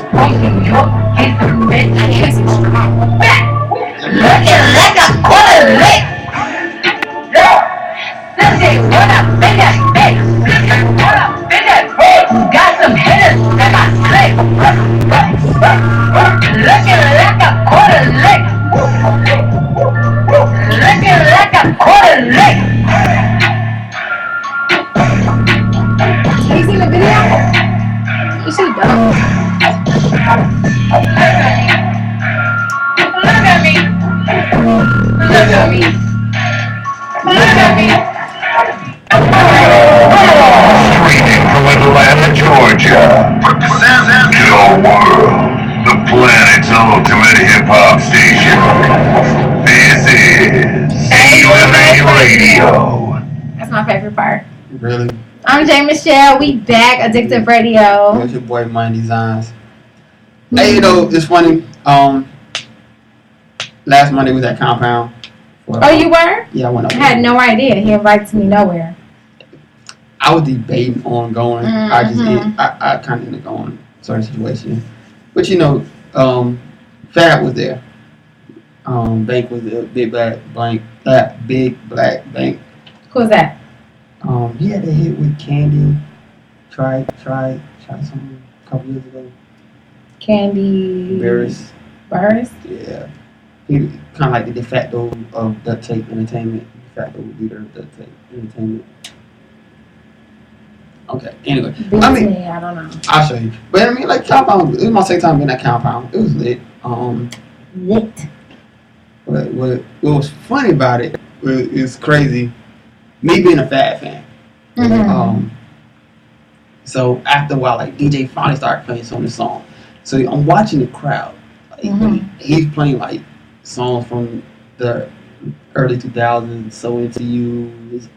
From New York, he's a bitch. Looking like a quarter lick. Sissy, what up, big ass bitch? What up, big ass bitch? Got some hitters that got slick. Looking like a quarter lick. Looking like a quarter lick. Have you seen the video? You should have done it. Look at me. Look at me. Look at me. Streaming from Atlanta, Georgia. Your world, the planet's ultimate hip-hop station. This is AUMA Radio. That's my favorite part. Really? I'm Jay Michelle. We back, Addictive Radio. It's your boy Money Designs. Hey, you know, it's funny. Last Monday was at Compound. Oh, you were? Yeah, I went up I there. had no idea. He invited me nowhere. I was debating on going. I just Mhm. I kind of ended up going certain situation. But you know, Fab was there. Bank was there. Big black bank. That big black bank. Who's that? He had a hit with Candy. Try something a couple years ago. Candy Barris. Burris? Yeah. He kind of like the de facto of Duct Tape Entertainment. De facto leader of Duct Tape Entertainment. Okay, anyway. Beats I mean, me, I don't know. I'll show you. But I mean, like, Compound, it was my second time being at Compound. It was lit. Lit. what was funny about it is crazy. Me being a Fab fan. Mhm. So after a while, like DJ finally started playing some of the song. So I'm watching the crowd. Like, Mhm. he's playing like songs from the early 2000s, So Into You,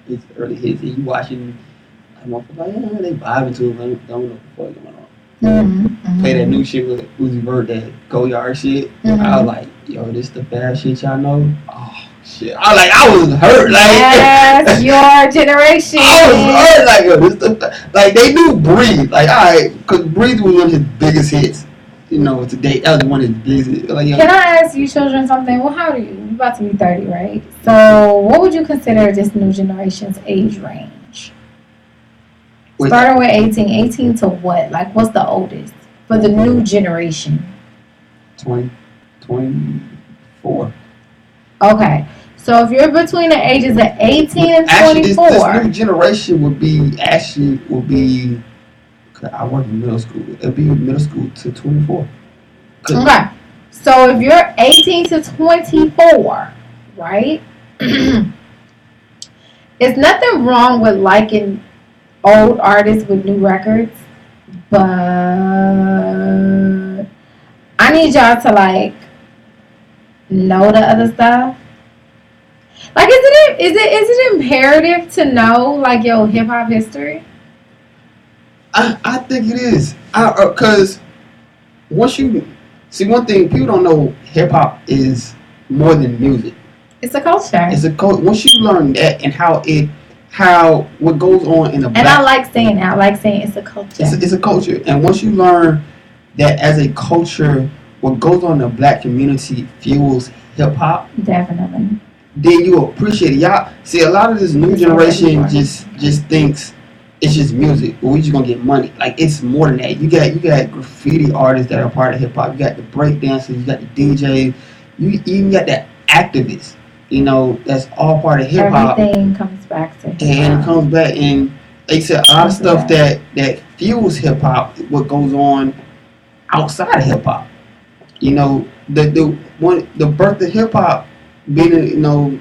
his early hits, and you watching. I'm like, yeah, they vibing to it. But don't know what the fuck going on. Mhm. Play that new shit with Uzi Vert, that Go Yard shit. Mhm. I was like, yo, this the bad shit y'all know. Oh shit! I was hurt. Like, Yes, your generation. I was hurt. Like, yo, this the like they knew Breathe. Like, alright, because Breathe was one of his biggest hits. You know, today that was one of his biggest. Like, yo, Can I ask you children something? Well, how old are you? You're about to be 30, right? So, what would you consider this new generation's age range? Wait. Starting with 18. 18 to what? Like, what's the oldest for the new generation? 24. Okay. So, if you're between the ages of 18 and Actually, 24. this new generation would be. I work in middle school. It'd be middle school to 24. Okay. So, if you're 18 to 24, right? It's nothing wrong with liking old artists with new records, but I need y'all to like know the other stuff. Like, is it imperative to know like your hip hop history? I think it is. Because once you see one thing, people don't know hip hop is more than music. It's a culture, It's a once you learn that and how what goes on in the and I like saying that. I like saying it's a culture. it's a culture, and once you learn that as a culture, what goes on in the black community fuels hip hop, Definitely. then you appreciate it. Y'all see a lot of this new generation just thinks it's just music, or we just gonna get money. Like, it's more than that. You got graffiti artists that are part of hip hop. You got the break dancers. You got the DJs. You even got the activists. You know, that's all part of hip hop. Everything comes back to hip And it hop. comes back, and they said a lot of stuff that fuels hip hop. What goes on outside of hip hop. You know, the birth of hip hop being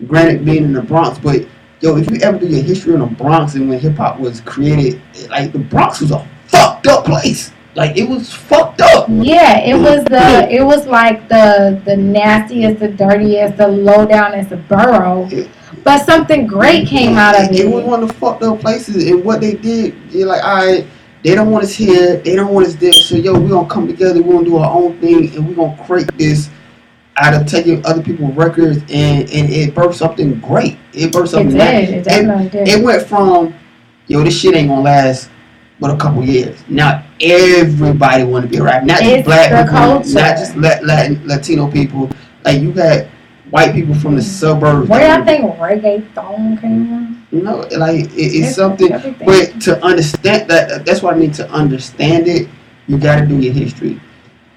granted being in the Bronx, but yo, if you ever do your history in the Bronx and when hip hop was created, like the Bronx was a fucked up place. Like, it was fucked up. Yeah, it was like the nastiest, the dirtiest, the low downest borough. But something great came out of it. It was one of the fucked up places, and what they did, you're like, alright, they don't want us here, they don't want us there, so yo, we're gonna come together, we're gonna do our own thing, and we're gonna create this out of taking other people's records, and it birthed something great. It birthed something nice. It definitely did. It went from, yo, this shit ain't gonna last but a couple years. Now everybody want to be a rapper, not just black people, culture. not just Latino people. Like, you got white people from the suburbs. Where y'all think reggaeton came from? You know, like it's something. Everything. But to understand that's what I mean. To understand it, you got to do your history.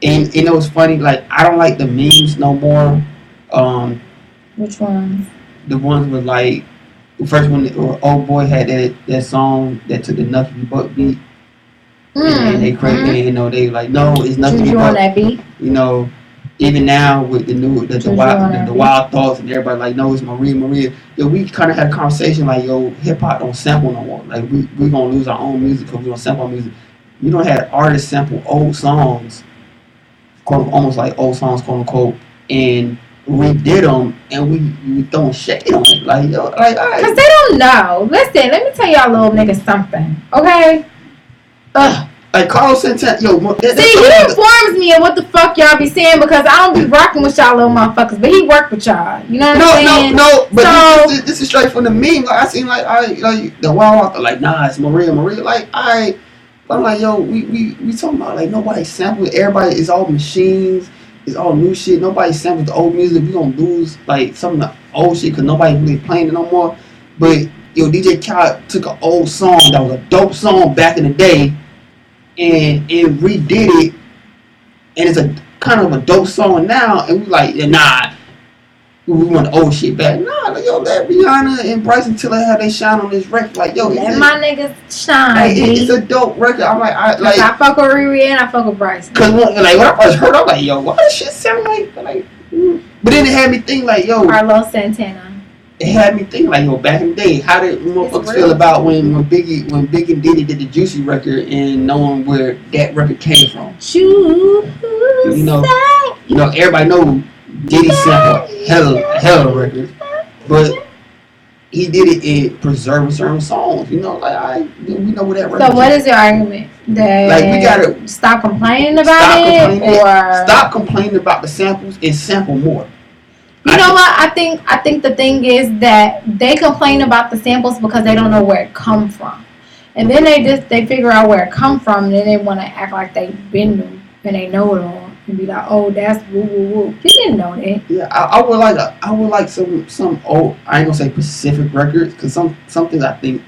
And you know, it's funny. Like, I don't like the memes no more. Which ones? The ones with like the first one, Old Boy had that song that took the Nothing But beat, and they created. You know, they like, no, it's nothing Juju but on that beat. You know. Even now with the wild thoughts and everybody like, no, it's Maria. Yo, we kind of had a conversation like, yo, hip hop don't sample no more. Like, we gonna lose our own music because we don't sample our music. You don't have artists sample old songs, almost like old songs, quote unquote, and redid them, and we throwing shade on it. Like, yo, like, all right. Cause they don't know. Listen, let me tell y'all little niggas something, okay? Ugh. Like Carlos Santana, yo. See, he informs me of what the fuck y'all be saying because I don't be rocking with y'all little motherfuckers, but he work with y'all. You know what I'm saying? No. But So, this is straight from the meme. Like, I seen like the Wild, like, nah, it's Maria. Like, I'm like, yo, we talking about like nobody sampled. Everybody is all machines. It's all new shit. Nobody sampled the old music. We gonna lose like some of the old shit because nobody really playing it no more. But yo, DJ Khaled took an old song that was a dope song back in the day. And redid it, and it's a kind of a dope song now, and we like, nah, we want the old shit back. Nah, like, yo, let Rihanna and Bryson Tiller have they shine on this record. Like, yo, let my niggas shine. Like, it's a dope record. I'm like, I fuck with Riri and I fuck with Bryson. Cause like when I first heard, I'm like, yo, why does shit sound like? But then it had me think like, yo, Carlos Santana. it had me think like, yo, back in the day, how did motherfuckers feel about when Big and Diddy did the Juicy record and knowing where that record came from? You know, everybody know Diddy sampled hell of records, but he did it in preserving certain songs. You know, like we know what that record. So what is your argument? That Like we gotta stop complaining about it, or stop complaining about the samples and sample more. You know what? I think the thing is that they complain about the samples because they don't know where it come from, and then they figure out where it come from, and then they want to act like they've been new and they know it all, and be like, oh, that's woo woo woo. You didn't know that. Yeah, I would like some old. I ain't gonna say Pacific records because some things I think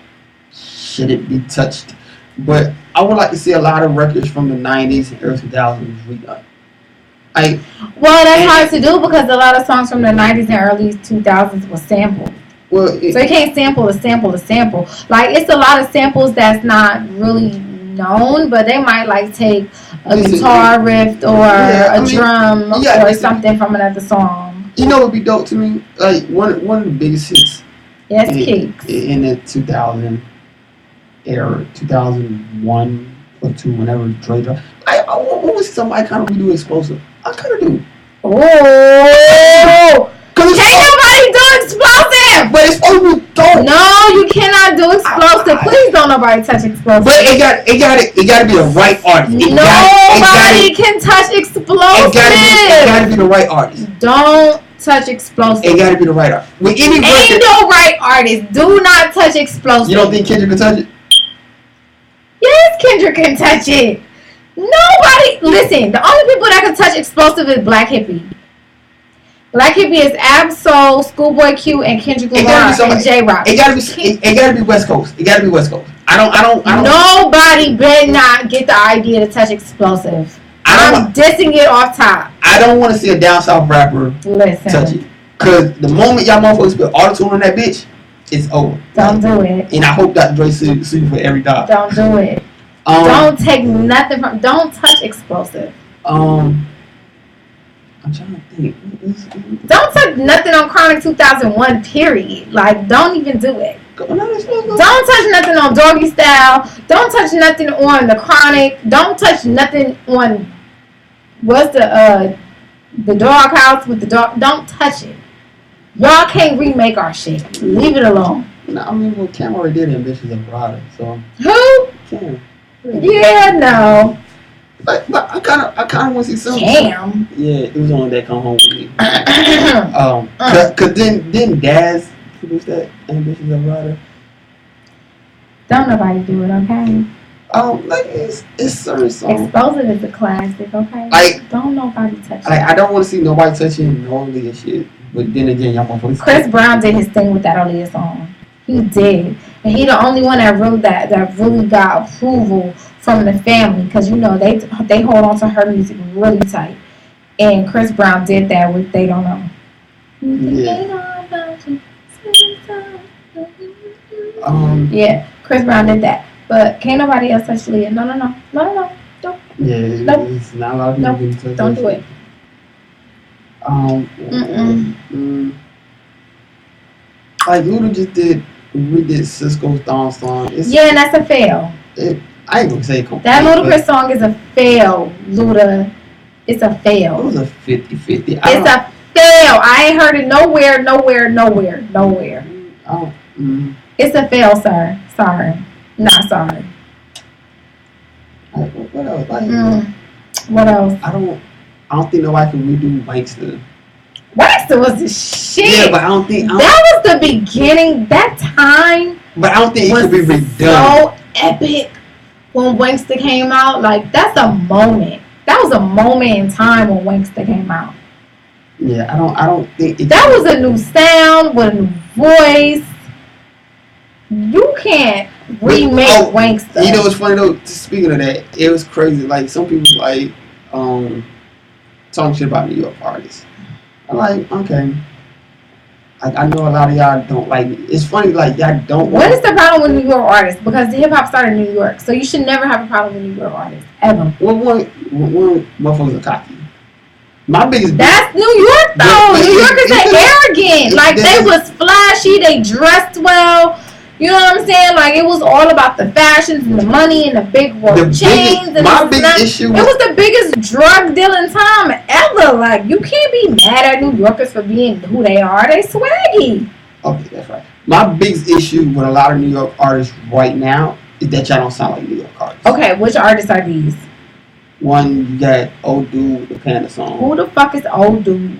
shouldn't be touched, but I would like to see a lot of records from the '90s and early 2000s redone. Well, that's hard to do because a lot of songs from the 90s and early 2000s were sampled. Well, So you can't sample a sample to sample. Like, it's a lot of samples that's not really known, but they might, like, take a guitar riff or a drum or something from another song. You know what would be dope to me? Like, one of the biggest hits Yes, Kicks. in the 2000 era, 2001 or 2, whenever Dre dropped. I want to see somebody kind of redo Explosive. I kind of do. Oh! Can't nobody do Explosive! But Explosive dope. No, you cannot do Explosive. Please don't nobody touch Explosive. But it got to be the right artist. Nobody can touch Explosive. It got to be the right artist. Don't touch Explosive. It got to be the right artist. With any Ain't no right artist. Do not touch Explosive. You don't think Kendrick can touch it? Yes, Kendrick can touch it. Nobody. Listen, the only people that can touch Explosive is Black Hippie. Black Hippie is Absol, Schoolboy Q, and Kendrick Lamar and J Rock. It gotta be West Coast. It gotta be West Coast. I don't. Nobody better not get the idea to touch Explosive. I'm dissing it off top. I don't want to see a down south rapper Listen. touch it. Cause the moment y'all motherfuckers put auto-tune on that bitch, it's over. Don't do it. And I hope Dr. Dre sue you for every dollar. Don't do it. Don't take nothing from. Don't touch Explosive. I'm trying to think. Don't touch nothing on Chronic 2001. Period. Like, don't even do it. Don't touch nothing on Doggy Style. Don't touch nothing on the Chronic. Don't touch nothing on what's the Doghouse with the dog. Don't touch it. Y'all can't remake our shit. Leave it alone. No, I mean, well, Cam already did Ambitions of Rider, so. Who? Cam. Yeah, no. But I kind of want to see something. Cam. Yeah, it was on that Come Home With Me. Cause then Daz produced that Ambitions of Rider. Don't nobody do it, okay? Like it's certain songs. Explosive is a classic, okay? Like, don't nobody touch it. I don't want to see nobody touching Aaliyah shit. But then again, y'all motherfuckers. Chris Brown did his thing with that Aaliyah song. He did, and he the only one that really got approval from the family, because you know they hold on to her music really tight. And Chris Brown did that with They Don't Know. Yeah, Chris Brown did that, but can't nobody else touch Leah. No, don't. Yeah, nope. It's not a lot of people Don't do it. Like Luda just redid Cisco's Dawn song. Yeah, and that's a fail. I ain't gonna say complete. That Ludacris song is a fail, Luda. It's a fail. It was a 50-50. It's a fail. I ain't heard it nowhere. It's a fail, sir. Sorry. Not sorry. What else? What else? I don't think nobody can redo Wankster. Wankster was the shit. Yeah, but I don't think that was the beginning. That time. But I don't think it could be redone. So epic when Wankster came out. Like, that's a moment. That was a moment in time when Wankster came out. Yeah, I don't think that was a new sound with a new voice. You can't remake Wankster. You know what's funny though? Speaking of that, it was crazy. Like, some people like talking shit about New York artists. I'm like, okay. I know a lot of y'all don't like it. It's funny, like, y'all don't. What is the problem with New York artists? Because hip hop started in New York, so you should never have a problem with New York artists ever. One motherfuckers are cocky. My biggest. That's New York though. But New Yorkers are arrogant. it- Like they that- was flashy, they dressed well. You know what I'm saying? Like it was all about the fashions and the money and the big roll The chains. biggest- And my this big and that. issue It was- was the biggest drug dealing time ever. Like you can't be mad at New Yorkers for being who they are. They swaggy. Okay, that's right. My biggest issue with a lot of New York artists right now is that y'all don't sound like New York artists. Okay, which artists are these? One, you got old dude with the Panda song. Who the fuck is old dude?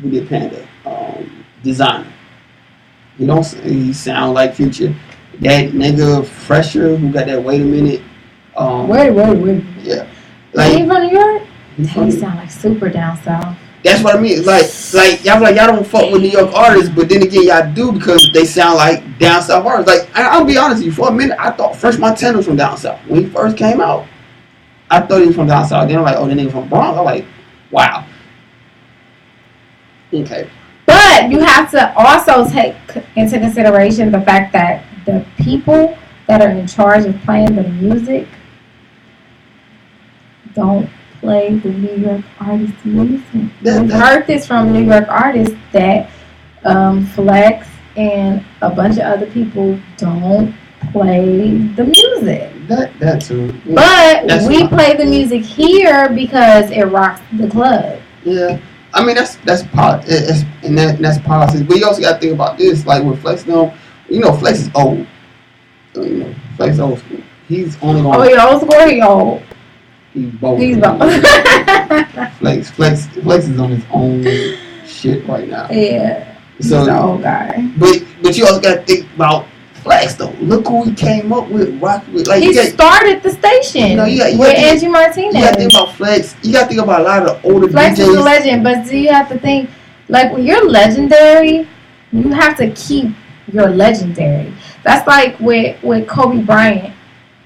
Who did Panda? Designer. He sound like Future. That nigga Fresher who got that Wait a Minute. Wait. Yeah. Like, he from New York? he He from- sound like super down south. That's what I mean. Like y'all don't fuck with New York artists, but then again y'all do because they sound like down south artists. Like I'll be honest with you, for a minute I thought Fresh Montana was from down south when he first came out. I thought he was from down south. Then I'm like, oh, the nigga from Bronx. I'm like, wow. Okay. But you have to also take into consideration the fact that the people that are in charge of playing the music don't play the New York artists' music. We've heard this from New York artists that Flex and a bunch of other people don't play the music. That too. Yeah. But That's we fine. play the music here because it rocks the club. Yeah. I mean that's that's policy. But you also got to think about this, like with Flex now. Flex is old. Flex is old school. He's only going. Oh, he old school, he old. He's both. He's both. Flex is on his own shit right now. Yeah. He's So, an old guy. but you also got to think about Flex though. Look who he came up with, rock with. Like He you got, started the station No, you got- with you Angie you Martinez. got to think about Flex. You got to think about a lot of the older Flex is a DJs. legend, but do you have to think, like, when you're legendary, you have to keep your legendary. That's like with Kobe Bryant.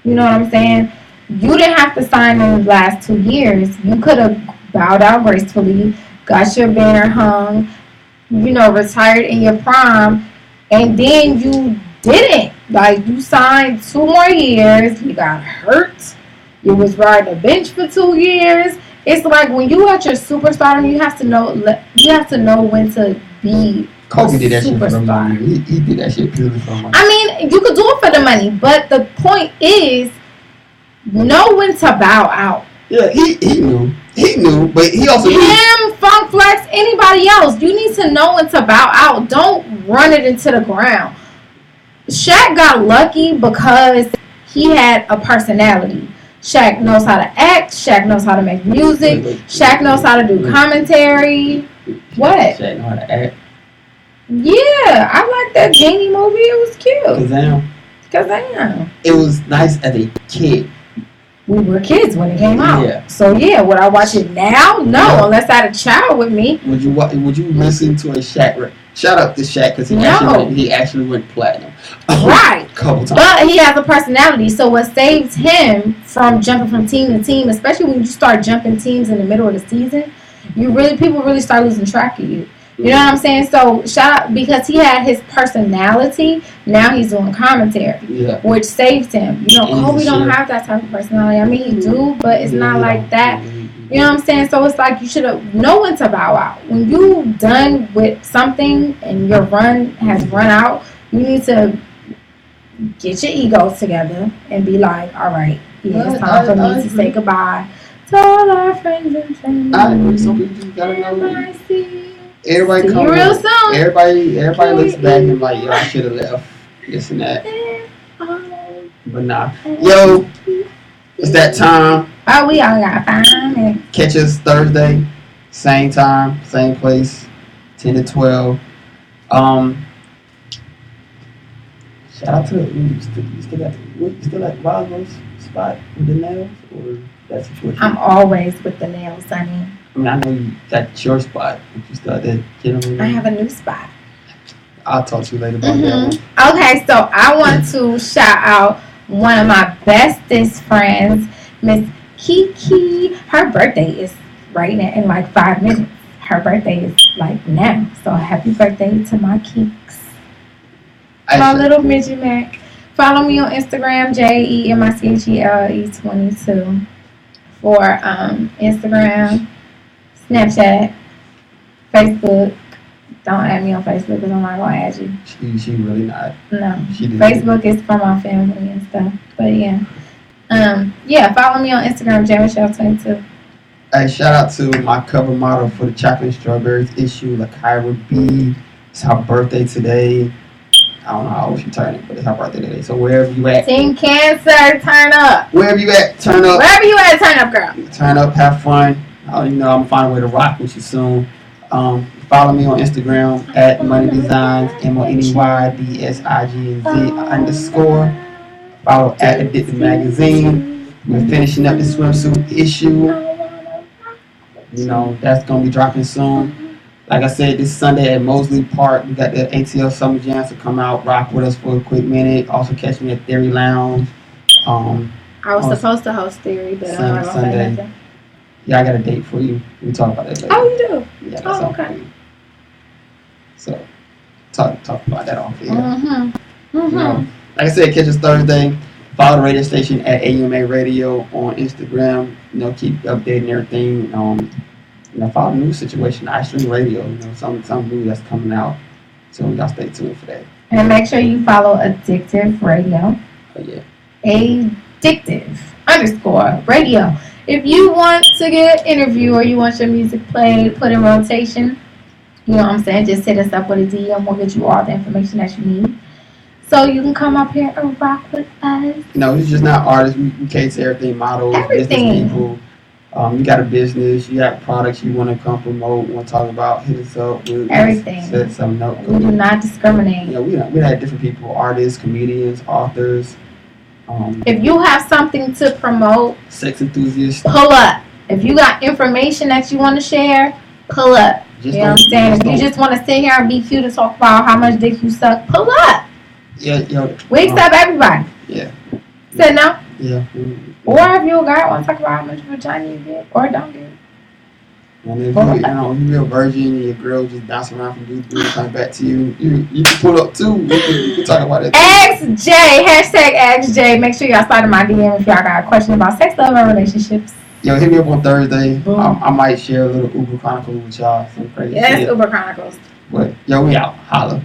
You know what I'm saying? You didn't have to sign in the last 2 years. You could have bowed out gracefully, got your banner hung, retired in your prime, and then you didn't. Like, you signed 2 more years, you got hurt, you was riding a bench for 2 years. It's like when you at your superstardom, you have to know when to be Kobe did that shit for the superstar. money. He did that shit purely for the money. I mean, you could do it for the money, but the point is, know when to bow out. Yeah, he knew, but he also knew. Him, Funk Flex, anybody else, you need to know when to bow out. Don't run it into the ground. Shaq got lucky because he had a personality. Shaq knows how to act. Shaq knows how to make music. Shaq knows how to do commentary. What? Shaq know how to act. Yeah, I like that Genie movie. It was cute. Kazam. It was nice as a kid. We were kids when it came out. Yeah. So yeah, would I watch it now? No, No. unless I had a child with me. Would you listen to a Shaq? Shout out to Shaq because he actually went platinum. Right. A couple times. But he has a personality. So what saves him from jumping from team to team, especially when you start jumping teams in the middle of the season, people really start losing track of you. You know what I'm saying? So shout out, because he had his personality, now he's doing commentary, Yeah. which saves him. And he's Kobe a don't sheriff. have that type of personality. I mean, he do, but it's not like that. You know what I'm saying? So it's like you should have know when to bow out. When you done with something and your run has run out, you need to get your egos together and be like, all right, yeah, it's time for me to say goodbye to all our friends and family. I agree. Some people just gotta know. I see. Everybody See come you real up- soon. Everybody looks back and like, yo, I should have left. This and that. But nah. Yo, it's that time. Oh, we all got 5 minutes. Catch us Thursday, same time, same place, 10 to 12. Shout out to you still at Roswell's spot with the nails, or that's situation? I'm always with the nails, honey. I mean, I know you got your spot, but you still at that gentleman. I have a new spot. I'll talk to you later about that one. Okay, so I want to shout out one of my bestest friends, Miss Kiki. Her birthday is right now in like 5 minutes. Her birthday is like now. So happy birthday to my Keeks. My little midget Mac. Follow me on Instagram, JEMICHELE22 for Instagram. Snapchat, Facebook. Don't add me on Facebook because I'm not gonna add you. She really not. No. She did. Facebook is for my family and stuff. But yeah. Yeah, follow me on Instagram, JMichelle22. Hey, shout out to my cover model for the Chocolate and Strawberries issue, Lakira B. It's her birthday today. I don't know how old she turning, but it's her birthday today. So wherever you at, Team Cancer, turn up. wherever you at, turn up. Wherever you at, turn up, girl. Turn up, have fun. I'm gonna find a way to rock with you soon. Follow me on Instagram at Money Designs, MONEYDSIGNZ_. Follow at Addicted Magazine. We're finishing up the swimsuit issue. You know, that's gonna be dropping soon. Like I said, this Sunday at Mosley Park, we got the ATL Summer Jams to come out, rock with us for a quick minute. Also catch me at Theory Lounge. I was supposed to host Theory, but I'm not gonna say Sunday. nothing. Yeah, I got a date for you. We talk about that later. Oh, you do? Yeah, Oh, something okay. for you. So, talk about that off here. Mm-hmm. You know, like I said, catch us Thursday. Follow the radio station at AUMA Radio on Instagram. You know, keep updating everything. You know, follow the news situation, iStream Radio. You know, some new that's coming out. So y'all stay tuned for that. And make sure you follow Addictive Radio. Oh yeah. Addictive_radio. If you want to get an interview or you want your music played, put in rotation, you know what I'm saying? Just hit us up with a DM. We'll get you all the information that you need. So you can come up here and rock with us. You know, it's just not artists. We cater to everything, models, Everything. business people. You got a business, you got products you want to come promote, want to talk about, hit us up. We'll Everything. Set something up. We do not discriminate. You know, we had different people, artists, comedians, authors, If you have something to promote, sex enthusiasts. pull up. If you got information that you want to share, pull up. You know what I'm saying? If you just want to sit here and be cute and talk about how much dick you suck, pull up. Yeah. We accept everybody. Yeah. Say no. Yeah. Or if you a guy want to talk about how much vagina you get or don't get. And if you're a virgin and your girl just bouncing around from dude to dude, coming back to you, you can pull up too. We can talk about it. XJ, #XJ. Make sure y'all slide in my DM if y'all got a question about sex, love, and relationships. Yo, hit me up on Thursday. Boom. I might share a little Uber Chronicles with y'all. Some crazy Yes, shit. Uber Chronicles. But yo, we out. Holla.